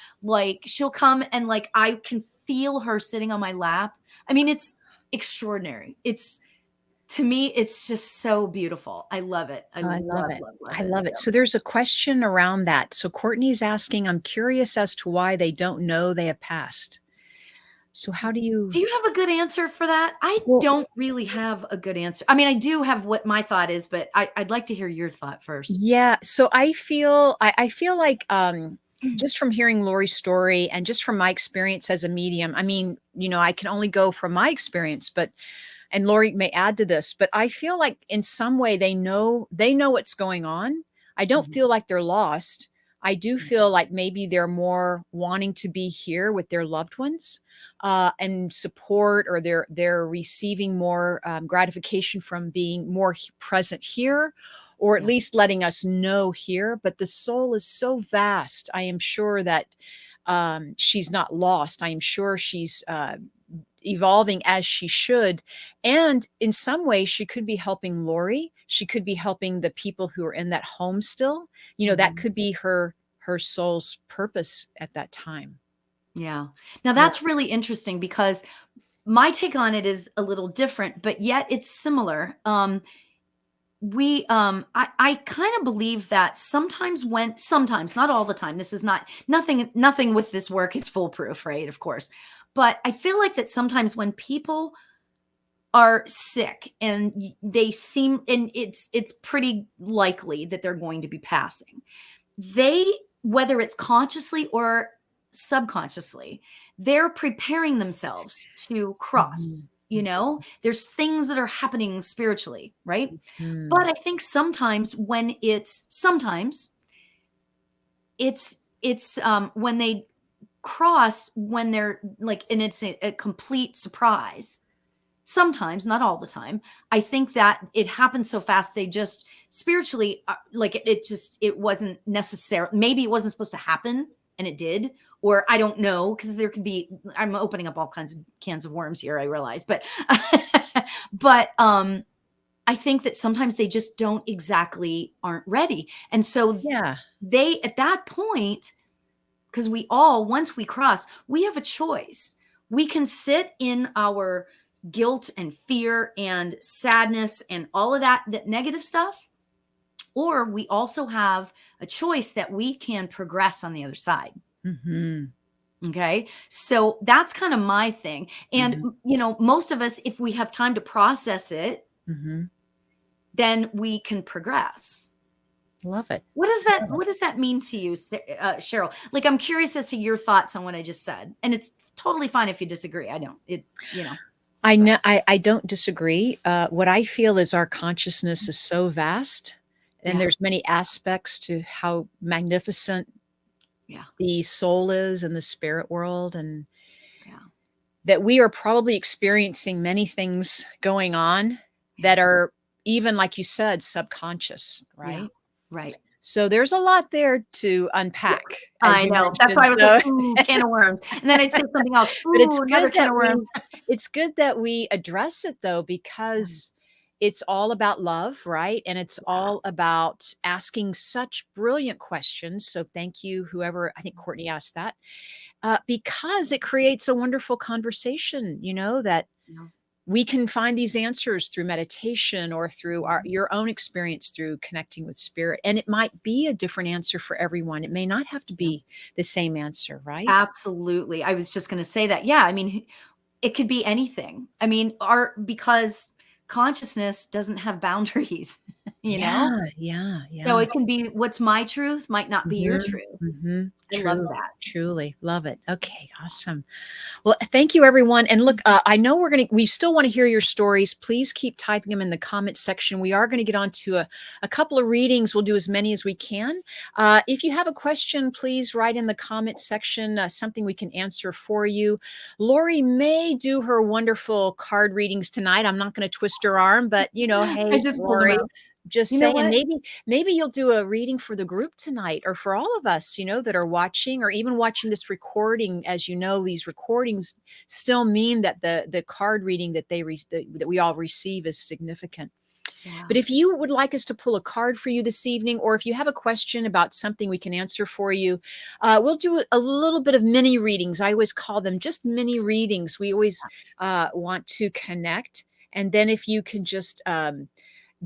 come and like I can feel her sitting on my lap. I mean, it's extraordinary. To me, it's just so beautiful. I love it. I love it. Love I love it. So there's a question around that. So Courtney's asking, I'm curious as to why they don't know they have passed. So how do you? Do you have a good answer for that? I don't really have a good answer. I mean, I do have what my thought is, but I'd like to hear your thought first. Yeah. So I feel like just from hearing Lauri's story and just from my experience as a medium, I mean, I can only go from my experience, and Lauri may add to this, but I feel like in some way they know what's going on. I don't feel like they're lost. I do feel like maybe they're more wanting to be here with their loved ones, and support, or they're receiving more gratification from being more present here, or at least letting us know here. But the soul is so vast. I am sure that she's not lost. I am sure she's evolving as she should. And in some way, she could be helping Lauri. She could be helping the people who are in that home still. That could be her soul's purpose at that time. Yeah. Now that's really interesting, because my take on it is a little different, but yet it's similar. I kind of believe that sometimes, not all the time, this is nothing with this work is foolproof, right? Of course. But I feel like that sometimes when people are sick and they seem, and it's pretty likely that they're going to be passing, whether it's consciously or subconsciously, they're preparing themselves to cross. There's things that are happening spiritually, right? But I think sometimes when when they cross, when they're like, and it's a complete surprise. Sometimes, not all the time. I think that it happens so fast. They just spiritually, like it wasn't necessary. Maybe it wasn't supposed to happen and it did, or I don't know. Cause there could be, I'm opening up all kinds of cans of worms here, I realize, but, I think that sometimes they just aren't ready. And so they, at that point, because once we cross, we have a choice. We can sit in our guilt and fear and sadness and all of that negative stuff, or we also have a choice that we can progress on the other side. Okay. So that's kind of my thing. And, most of us, if we have time to process it, then we can progress. Love it. What does that mean to you, Cheryl? Like, I'm curious as to your thoughts on what I just said, and it's totally fine if you disagree. I don't, I know I don't disagree. What I feel is our consciousness is so vast, and there's many aspects to how magnificent the soul is in the spirit world, and that we are probably experiencing many things going on that are, even like you said, subconscious, right? Yeah. Right. So there's a lot there to unpack. I know. That's why I was like, ooh, can of worms. And then I'd say something else. Ooh, but it's another good can of worms. It's good that we address it, though, because it's all about love, right? And it's all about asking such brilliant questions. So thank you, whoever, I think Courtney asked that, because it creates a wonderful conversation, that we can find these answers through meditation or through your own experience through connecting with spirit. And it might be a different answer for everyone. It may not have to be the same answer, right? Absolutely. I was just going to say that. Yeah. I mean, it could be anything. I mean, because consciousness doesn't have boundaries, Yeah. So it can be, what's my truth might not be your truth. I love that. Truly love it. Okay. Awesome. Well, thank you, everyone. And look, I know we still want to hear your stories. Please keep typing them in the comment section. We are going to get on to a couple of readings. We'll do as many as we can. If you have a question, please write in the comment section, something we can answer for you. Lauri may do her wonderful card readings tonight. I'm not going to twist her arm, but hey, I just Lauri, just saying, maybe you'll do a reading for the group tonight, or for all of us, that are watching, or even watching this recording. As you know, these recordings still mean that the card reading that that we all receive is significant. Yeah. But if you would like us to pull a card for you this evening, or if you have a question about something we can answer for you, we'll do a little bit of mini readings. I always call them just mini readings. We always want to connect. And then if you can just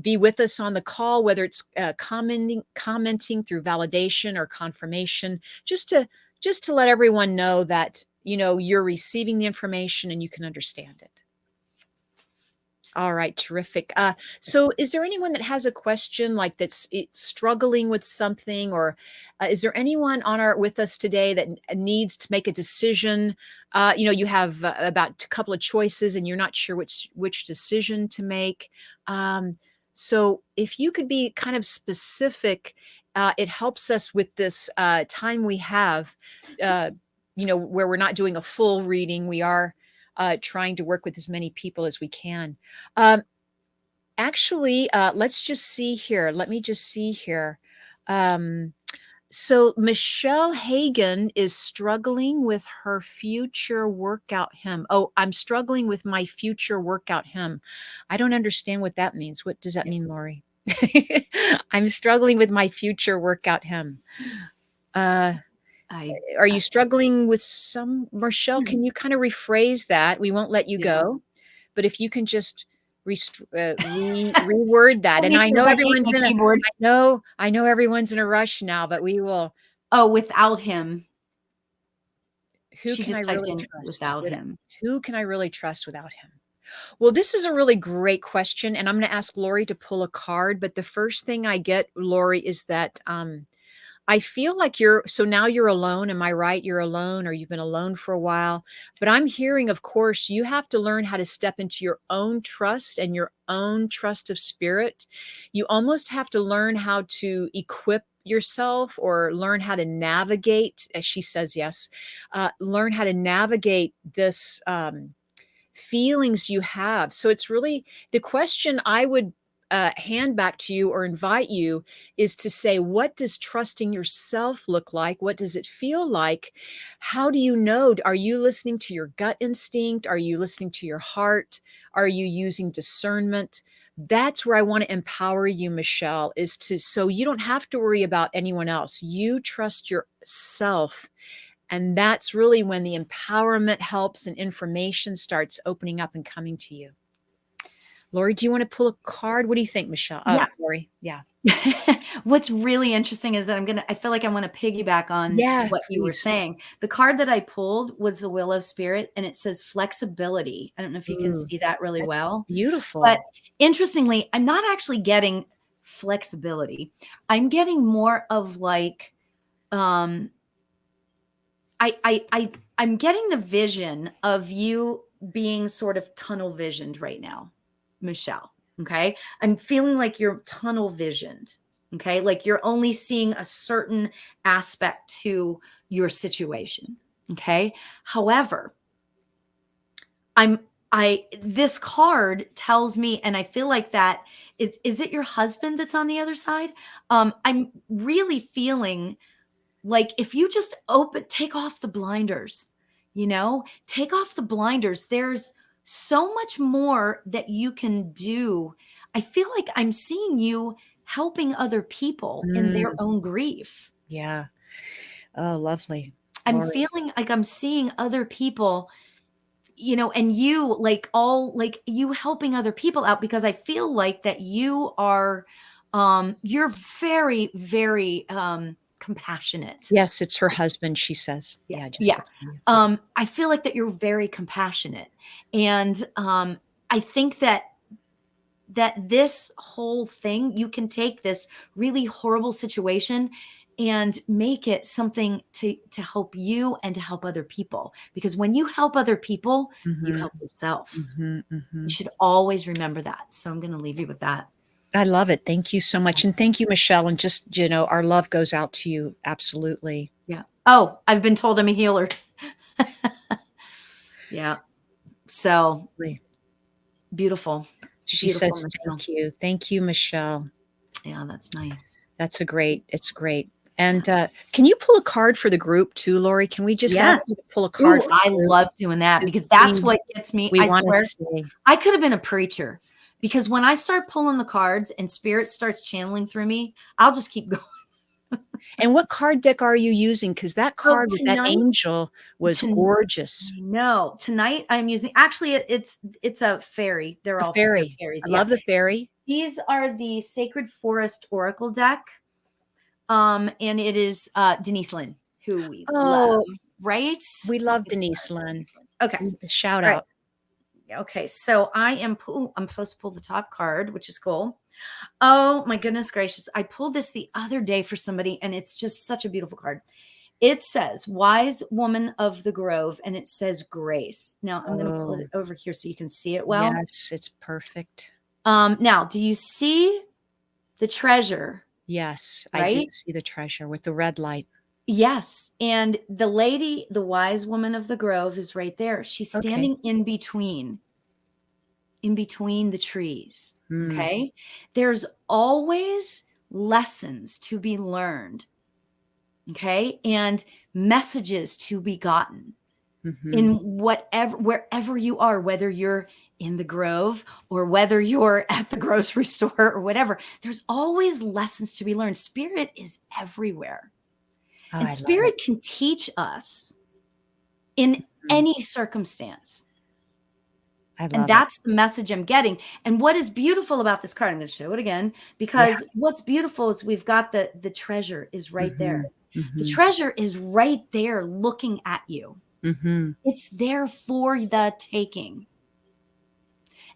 be with us on the call, whether it's commenting through validation or confirmation, just to let everyone know that you're receiving the information and you can understand it. All right, terrific. So is there anyone that has a question like it's struggling with something, or is there anyone with us today that needs to make a decision? You have about a couple of choices and you're not sure which decision to make. So if you could be kind of specific, it helps us with this time we have, where we're not doing a full reading. We are trying to work with as many people as we can. Um, Actually, let's just see here. Let me just see here. Um, so Michelle Hagan is struggling with her future workout hymn. Oh, I'm struggling with my future workout hymn. I don't understand what that means. What does that mean, Lauri? I'm struggling with my future workout hymn. Are you struggling with Michelle, can you kind of rephrase that? We won't let you go, but if you can just reword that. And I know everyone's in keyboard. I know everyone's in a rush now, but we will. Oh, without him. Who can I really trust without him? Who can I really trust without him? Well, this is a really great question, and I'm going to ask Lauri to pull a card. But the first thing I get, Lauri, is that I feel like now you're alone. Am I right? You're alone, or you've been alone for a while. But I'm hearing, of course, you have to learn how to step into your own trust and your own trust of spirit. You almost have to learn how to equip yourself, or learn how to navigate, as she says, yes, learn how to navigate this feelings you have. So it's really the question I would hand back to you or invite you is to say, what does trusting yourself look like? What does it feel like? How do you know? Are you listening to your gut instinct? Are you listening to your heart? Are you using discernment? That's where I want to empower you, Michelle, so you don't have to worry about anyone else. You trust yourself. And that's really when the empowerment helps and information starts opening up and coming to you. Lauri, do you want to pull a card? What do you think, Michelle? Yeah. Lauri. Yeah. What's really interesting is that I feel like I want to piggyback on what you were saying. The card that I pulled was the Wheel of Spirit, and it says flexibility. I don't know if you can see that really well. Beautiful. But interestingly, I'm not actually getting flexibility. I'm getting more of like, I'm getting the vision of you being sort of tunnel visioned right now, Michelle. Okay. I'm feeling like you're tunnel visioned. Okay. Like you're only seeing a certain aspect to your situation. Okay. However, this card tells me, and I feel like that is it your husband that's on the other side? I'm really feeling like if you just take off the blinders, take off the blinders. There's so much more that you can do. I feel like I'm seeing you helping other people in their own grief. Yeah. Oh, lovely. I'm feeling like I'm seeing other people, and you you helping other people out, because I feel like that you are, you're very, very, compassionate. Yes, it's her husband, she says. Yeah. I feel like that you're very compassionate. And I think that this whole thing, you can take this really horrible situation and make it something to help you and to help other people. Because when you help other people, you help yourself. You should always remember that. So I'm going to leave you with that. I love it. Thank you so much. And thank you, Michelle. And just, our love goes out to you. Absolutely. Yeah. Oh, I've been told I'm a healer. Yeah. So beautiful. She says, thank you. Thank you, Michelle. Yeah, that's nice. It's great. And can you pull a card for the group too, Lauri? Can we just ask you to pull a card? I love doing that, because that's what gets me. I swear, I could have been a preacher. Because when I start pulling the cards and spirit starts channeling through me, I'll just keep going. And what card deck are you using? Because that card with that angel was gorgeous. No, tonight I'm using, actually it's a fairy. They're all fairies. I love the fairy. These are the Sacred Forest Oracle deck. And it is Denise Lynn, who we love. right? We love Denise Lynn. Okay. Shout All out. right. Okay. So I'm supposed to pull the top card, which is cool. Oh my goodness gracious. I pulled this the other day for somebody, and it's just such a beautiful card. It says wise woman of the grove, and it says grace. Now I'm going to pull it over here so you can see it well. Yes, it's perfect. Now, do you see the treasure? Yes, right? I do see the treasure with the red light. Yes. And the lady, the wise woman of the grove, is right there. She's standing in between the trees. Okay. There's always lessons to be learned. Okay. And messages to be gotten in wherever you are, whether you're in the grove or whether you're at the grocery store or whatever, there's always lessons to be learned. Spirit is everywhere. And spirit can teach us in any circumstance. And that's the message I'm getting. And what is beautiful about this card, I'm going to show it again, because what's beautiful is we've got the treasure is right there. The treasure is right there looking at you. It's there for the taking.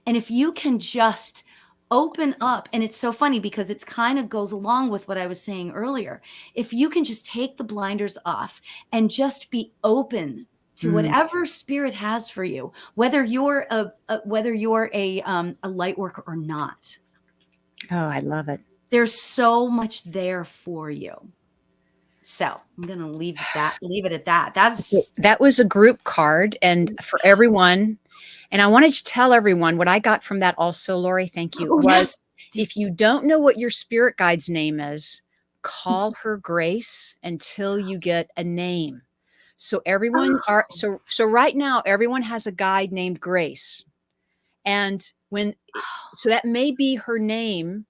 And if you can just open up, and it's so funny because it's kind of goes along with what I was saying earlier. If you can just take the blinders off and just be open to whatever spirit has for you, whether you're a light worker or not. Oh, I love it. There's so much there for you. So I'm going to leave it at that. That was a group card, and for everyone. And I wanted to tell everyone what I got from that also, Lauri, thank you, was if you don't know what your spirit guide's name is, call her Grace until you get a name. So everyone so right now, everyone has a guide named Grace. And so that may be her name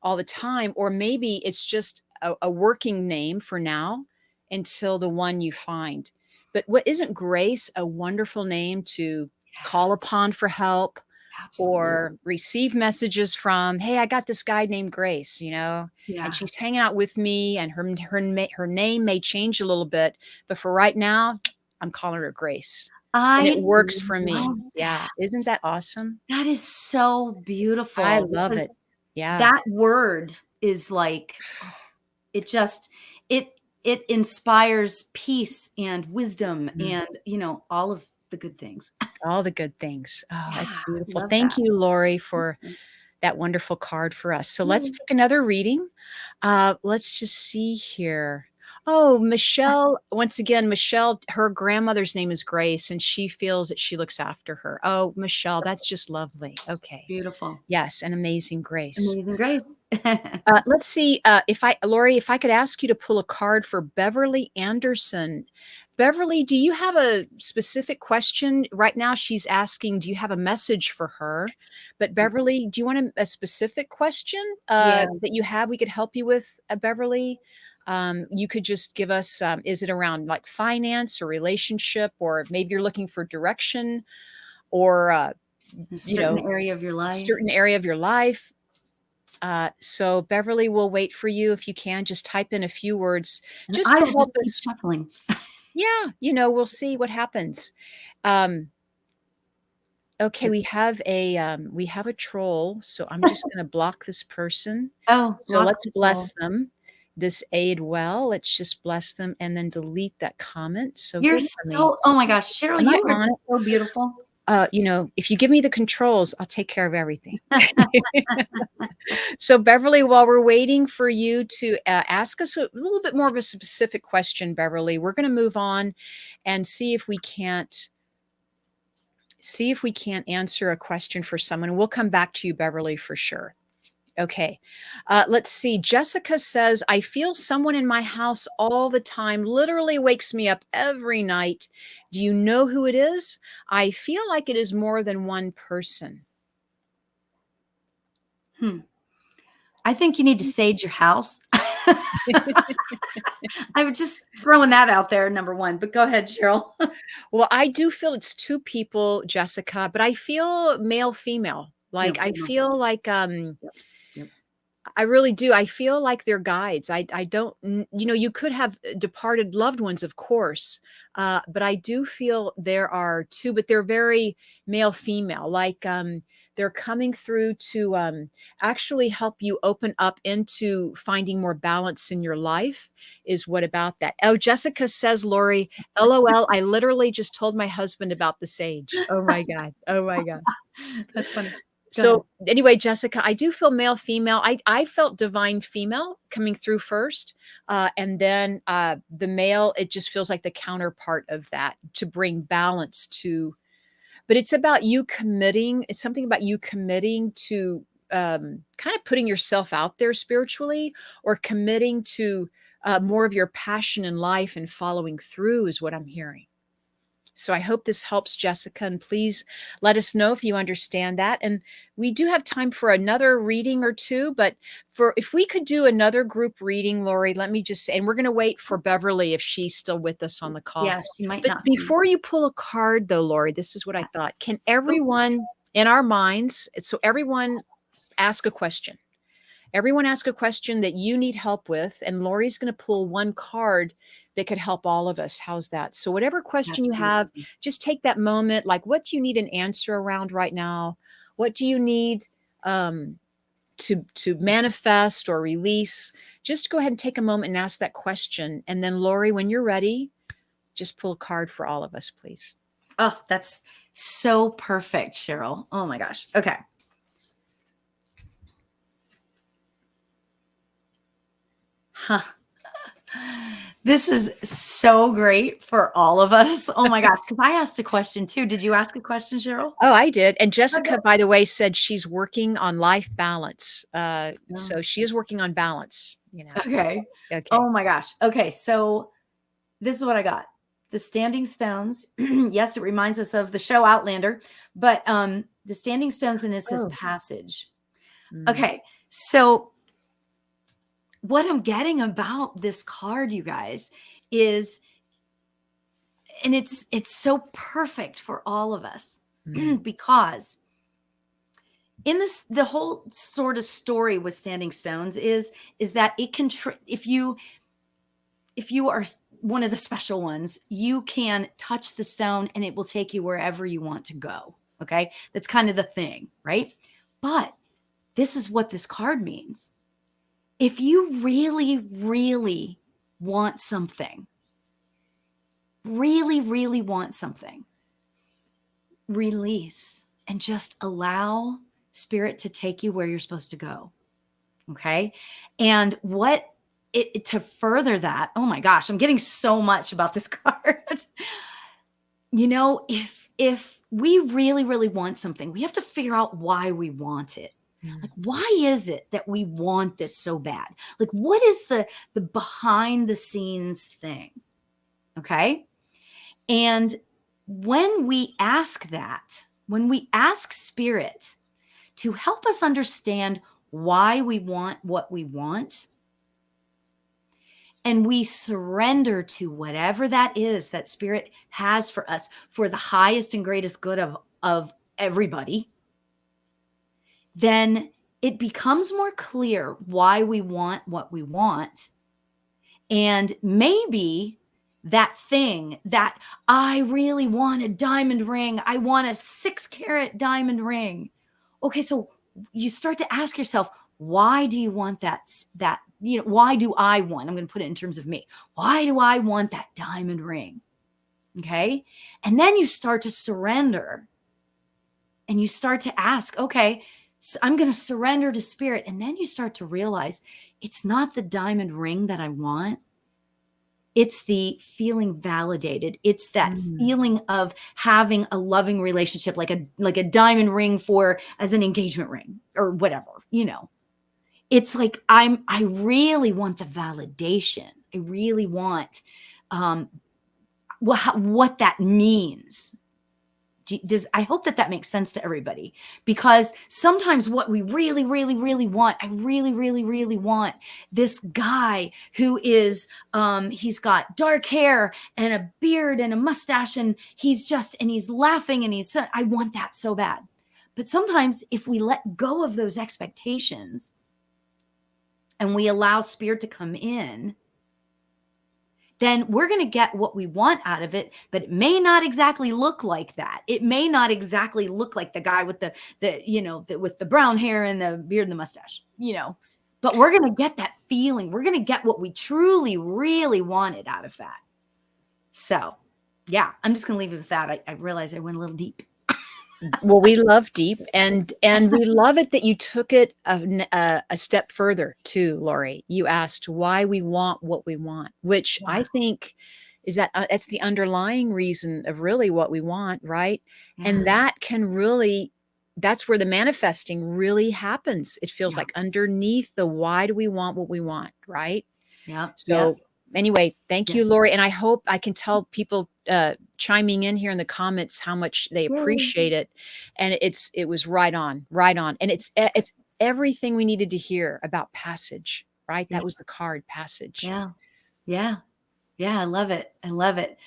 all the time, or maybe it's just a working name for now until the one you find. But isn't Grace a wonderful name to call upon for help? Absolutely. Or receive messages from, hey, I got this guy named Grace, and she's hanging out with me, and her name may change a little bit, but for right now, I'm calling her Grace. And it works for me. Yeah. Isn't that awesome? That is so beautiful. I love it. Yeah. That word is like, it inspires peace and wisdom and, all of the good things. All the good things. Oh, that's beautiful. Thank you, Lauri, for that wonderful card for us. So let's take another reading. Let's just see here. Oh, Michelle, once again, Michelle, her grandmother's name is Grace, and she feels that she looks after her. Oh, Michelle, that's just lovely. Okay. Beautiful. Yes, an amazing Grace. Amazing Grace. Let's see, Lauri, if I could ask you to pull a card for Beverly Anderson. Beverly, do you have a specific question? Right now she's asking, do you have a message for her? But Beverly, do you want a specific question that you have we could help you with, Beverly? You could just give us, is it around like finance or relationship, or maybe you're looking for direction, or a certain area of your life. So Beverly will wait for you. If you can, just type in a few words just to help us. Shuffling. Yeah, we'll see what happens. Okay, we have a troll, so I'm just going to block this person. Oh, so let's bless them. This aid well. Let's just bless them and then delete that comment. So you're so. Oh my gosh, Cheryl, you are so beautiful. If you give me the controls, I'll take care of everything. So Beverly, while we're waiting for you to ask us a little bit more of a specific question, Beverly, we're going to move on and see if we can't answer a question for someone. We'll come back to you, Beverly, for sure. Okay. Let's see. Jessica says, I feel someone in my house all the time, literally wakes me up every night. Do you know who it is? I feel like it is more than one person. I think you need to sage your house. I was just throwing that out there, number one, but go ahead, Cheryl. Well, I do feel it's two people, Jessica, but I feel male, female. Like, I feel like, I really do. I feel like they're guides. I don't, you could have departed loved ones, of course, but I do feel there are two, but they're very male female. Like they're coming through to actually help you open up into finding more balance in your life. Is what about that? Oh, Jessica says, Lauri, LOL. I literally just told my husband about the sage. Oh my god. Oh my god. That's funny. Go ahead. So anyway, Jessica, I do feel male, female. I felt divine female coming through first. And then the male, it just feels like the counterpart of that to bring balance to, but it's about you committing. It's something about you committing to kind of putting yourself out there spiritually, or committing to more of your passion in life and following through is what I'm hearing. So I hope this helps, Jessica, and please let us know if you understand that. And we do have time for another reading or two, but if we could do another group reading, Lauri, let me just say, and we're going to wait for Beverly if she's still with us on the call. Yeah, she might But not be. before you pull a card, though, Lauri, this is what I thought. Can everyone in our minds, so everyone ask a question. Everyone ask a question that you need help with, and Lauri's going to pull one card that could help all of us. How's that? So whatever question you have, just take that moment. Like, what do you need an answer around right now? What do you need to manifest or release? Just go ahead and take a moment and ask that question. And then Lauri, when you're ready, just pull a card for all of us, please. Oh, that's so perfect, Cheryl. Oh my gosh. Okay. Huh. This is so great for all of us. Oh my gosh. Because I asked a question too. Did you ask a question, Cheryl? Oh, I did. And Jessica, by the way, said she's working on life balance. So she is working on balance, Okay. Okay. Oh my gosh. Okay. So this is what I got. The standing stones. Yes, it reminds us of the show Outlander, but the standing stones, and it says passage. Okay. So what I'm getting about this card, you guys, is, and it's so perfect for all of us because in this, the whole sort of story with standing stones is that it can, if you are one of the special ones, you can touch the stone and it will take you wherever you want to go. Okay. That's kind of the thing, right? But this is what this card means. If you really, really want something, really want something, release and just allow spirit to take you where you're supposed to go. Okay. And to further that, oh my gosh, I'm getting so much about this card. If we really, really want something, we have to figure out why we want it. Like, why is it that we want this so bad? Like, what is the behind the scenes thing? Okay. And when we ask that, when we ask spirit to help us understand why we want what we want, and we surrender to whatever that is that spirit has for us for the highest and greatest good of everybody, then it becomes more clear why we want what we want. And maybe that thing that I really want a diamond ring, I want a 6-carat diamond ring. Okay, so you start to ask yourself, why do you want that? Why do I want, I'm going to put it in terms of me. Why do I want that diamond ring? Okay. And then you start to surrender and you start to ask, okay, so I'm going to surrender to spirit. And then you start to realize it's not the diamond ring that I want. It's the feeling validated. It's that feeling of having a loving relationship, like a diamond ring as an engagement ring or whatever, It's like, I really want the validation. I really want what that means. I hope that makes sense to everybody, because sometimes what we really, really, really want, I really, really, really want this guy who is, he's got dark hair and a beard and a mustache, and he's laughing, and I want that so bad. But sometimes if we let go of those expectations, and we allow spirit to come in, then we're going to get what we want out of it, but it may not exactly look like that. It may not exactly look like the guy with with the brown hair and the beard and the mustache, but we're going to get that feeling. We're going to get what we truly, really wanted out of that. So yeah, I'm just going to leave it with that. I realized I went a little deep. Well, we love deep, and we love it that you took it a step further too, Lauri. You asked why we want what we want, which I think is that's the underlying reason of really what we want, right? And that can really, that's where the manifesting really happens. It feels like underneath the why do we want what we want, right? Yeah. So anyway, thank you, Lauri. And I hope I can tell people chiming in here in the comments how much they appreciate it. And it was right on. And it's everything we needed to hear about passage, right? That was the card, passage. Yeah. I love it.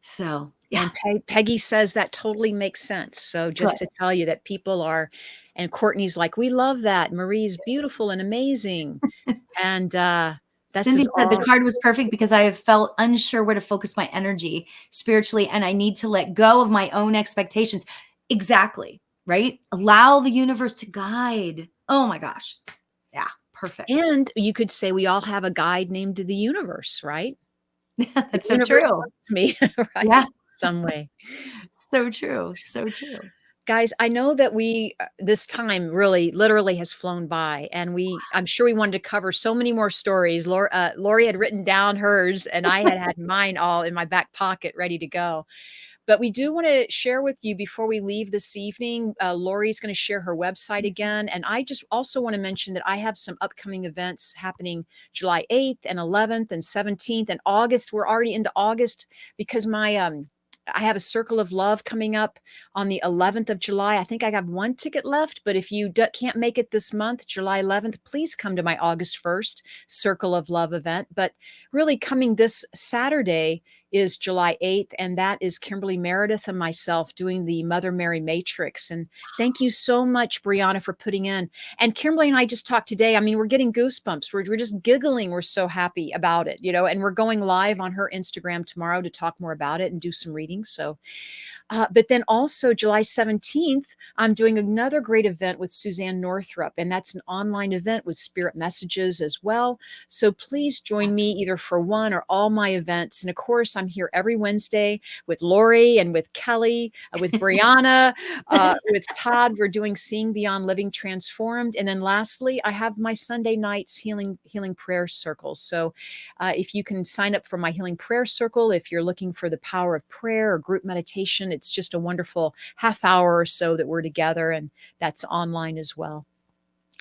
So yeah. And Peggy says that totally makes sense. So just to tell you that people are, and Courtney's like, we love that. Marie's beautiful and amazing. And Cindy said the card was perfect because I have felt unsure where to focus my energy spiritually, and I need to let go of my own expectations. Exactly, right? Allow the universe to guide. Oh my gosh. Yeah, perfect. And you could say we all have a guide named the universe, right? That's so true. Me, right? Yeah. Some way. So true. So true. Guys, I know that this time really literally has flown by, and I'm sure we wanted to cover so many more stories. Lauri had written down hers, and I had mine all in my back pocket ready to go. But we do want to share with you before we leave this evening. Lauri's going to share her website again. And I just also want to mention that I have some upcoming events happening July 8th and 11th and 17th and August. We're already into August because I have a Circle of Love coming up on the 11th of July. I think I have one ticket left, but if you can't make it this month, July 11th, please come to my August 1st Circle of Love event. But really coming this Saturday is July 8th, and that is Kimberly Meredith and myself doing the Mother Mary Matrix. And thank you so much, Brianna, for putting in. And Kimberly and I just talked today. I mean, we're getting goosebumps. We're just giggling. We're so happy about it, and we're going live on her Instagram tomorrow to talk more about it and do some readings. So, but then also July 17th, I'm doing another great event with Suzanne Northrup, and that's an online event with spirit messages as well. So please join me either for one or all my events. And of course, I'm here every Wednesday with Lauri and with Kelley, with Brianna, with Todd. We're doing Seeing Beyond Living Transformed. And then lastly, I have my Sunday nights healing prayer circles. So if you can sign up for my healing prayer circle, if you're looking for the power of prayer or group meditation, it's just a wonderful half hour or so that we're together, and that's online as well.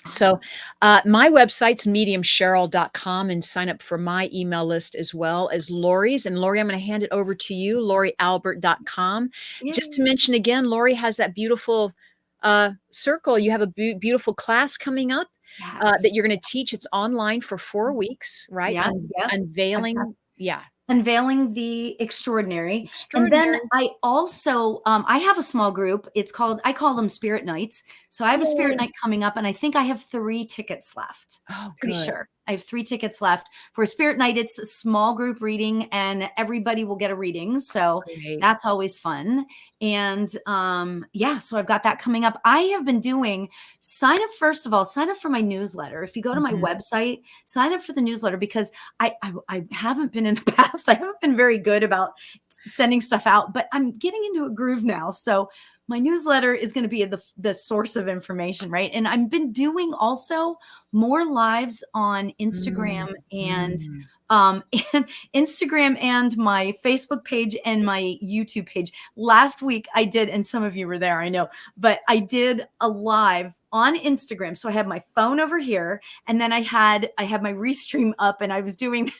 So my website's mediumcheryl.com, and sign up for my email list as well as Lauri's. And Lauri, I'm going to hand it over to you, laurialbert.com. Just to mention again, Lauri has that beautiful circle. You have a beautiful class coming up that you're going to teach. It's online for 4 weeks, right? Unveiling. Unveiling the extraordinary. And then I also, I have a small group. I call them Spirit Nights. So I have a Spirit Night coming up, and I think I have 3 tickets left. Oh, pretty sure. I have 3 tickets left for a Spirit Night. It's a small group reading, and everybody will get a reading. So that's always fun. And so I've got that coming up. I have been doing sign up for my newsletter. If you go to my website, sign up for the newsletter, because I haven't been in the past. I haven't been very good about sending stuff out, but I'm getting into a groove now. So my newsletter is going to be the source of information, right? And I've been doing also more lives on Instagram and Instagram and my Facebook page and my YouTube page. Last week I did, and some of you were there, I know, but I did a live on Instagram. So I had my phone over here, and then I had my Restream up, and I was doing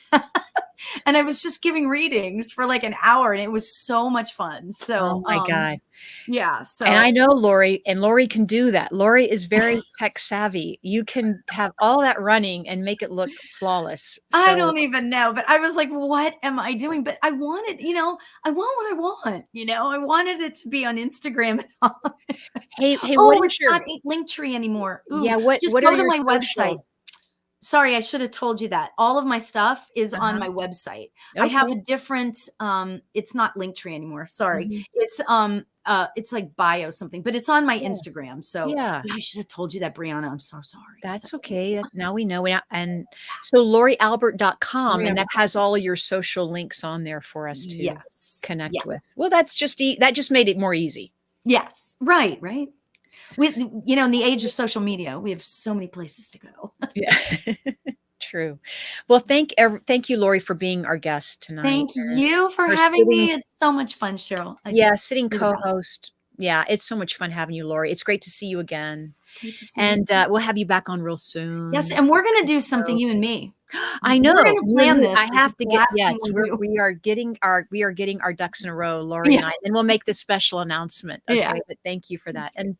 and I was just giving readings for like an hour, and it was so much fun. So, oh my God. Yeah. So, and I know Lauri can do that. Lauri is very tech savvy. You can have all that running and make it look flawless. So, I don't even know, but I was like, what am I doing? But I wanted, I want what I want, I wanted it to be on Instagram. Hey, it's not Linktree anymore. Ooh, yeah. What go to my social website. sorry, I should have told you that. All of my stuff is on my website. I have a different, it's not Linktree anymore. Sorry. It's like bio something, but it's on my Instagram. So I should have told you that, Brianna. I'm so sorry. That's okay. Now we know. And so laurialbert.com, and that has all your social links on there for us to connect with. Well, that's just, that just made it more easy. Yes. Right. Right. With, you know, in the age of social media, we have so many places to go. Yeah. True. Well, thank you, Lauri, for being our guest tonight. Thank you for having me. It's so much fun, Cheryl. Sitting co-host. Yeah, it's so much fun having you, Lauri. It's great to see you again. And we'll have you back on real soon. Yes, and we're going to do something, you and me. I know. We're going to plan this. I have to get. Yes, we are getting our ducks in a row, Lauri and I, and we'll make this special announcement. Okay, but thank you for that. And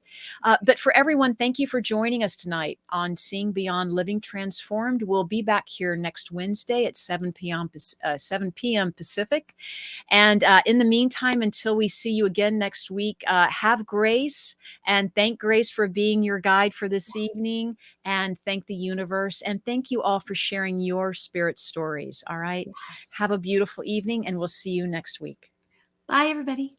but for everyone, thank you for joining us tonight on Seeing Beyond Living Transformed. We'll be back here next Wednesday at 7 p.m. Pacific. And in the meantime, until we see you again next week, have grace and thank Grace for being your guide for this evening. And thank the universe. And thank you all for sharing your spirit stories. All right. Have a beautiful evening, and we'll see you next week. Bye, everybody.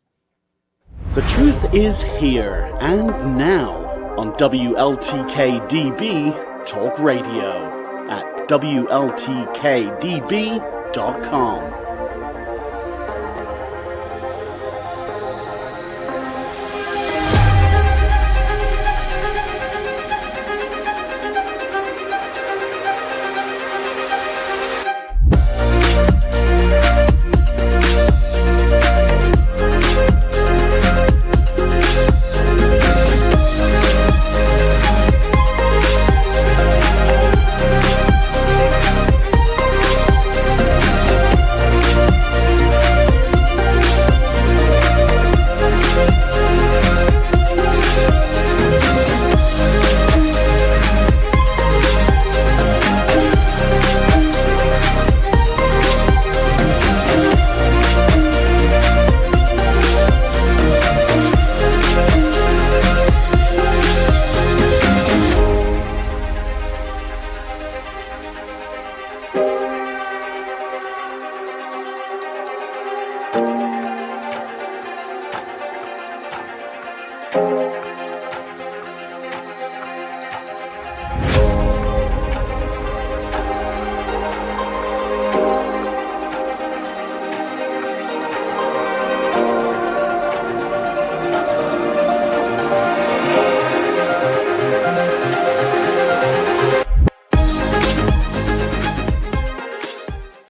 The truth is here and now on WLTKDB Talk Radio at WLTKDB.com.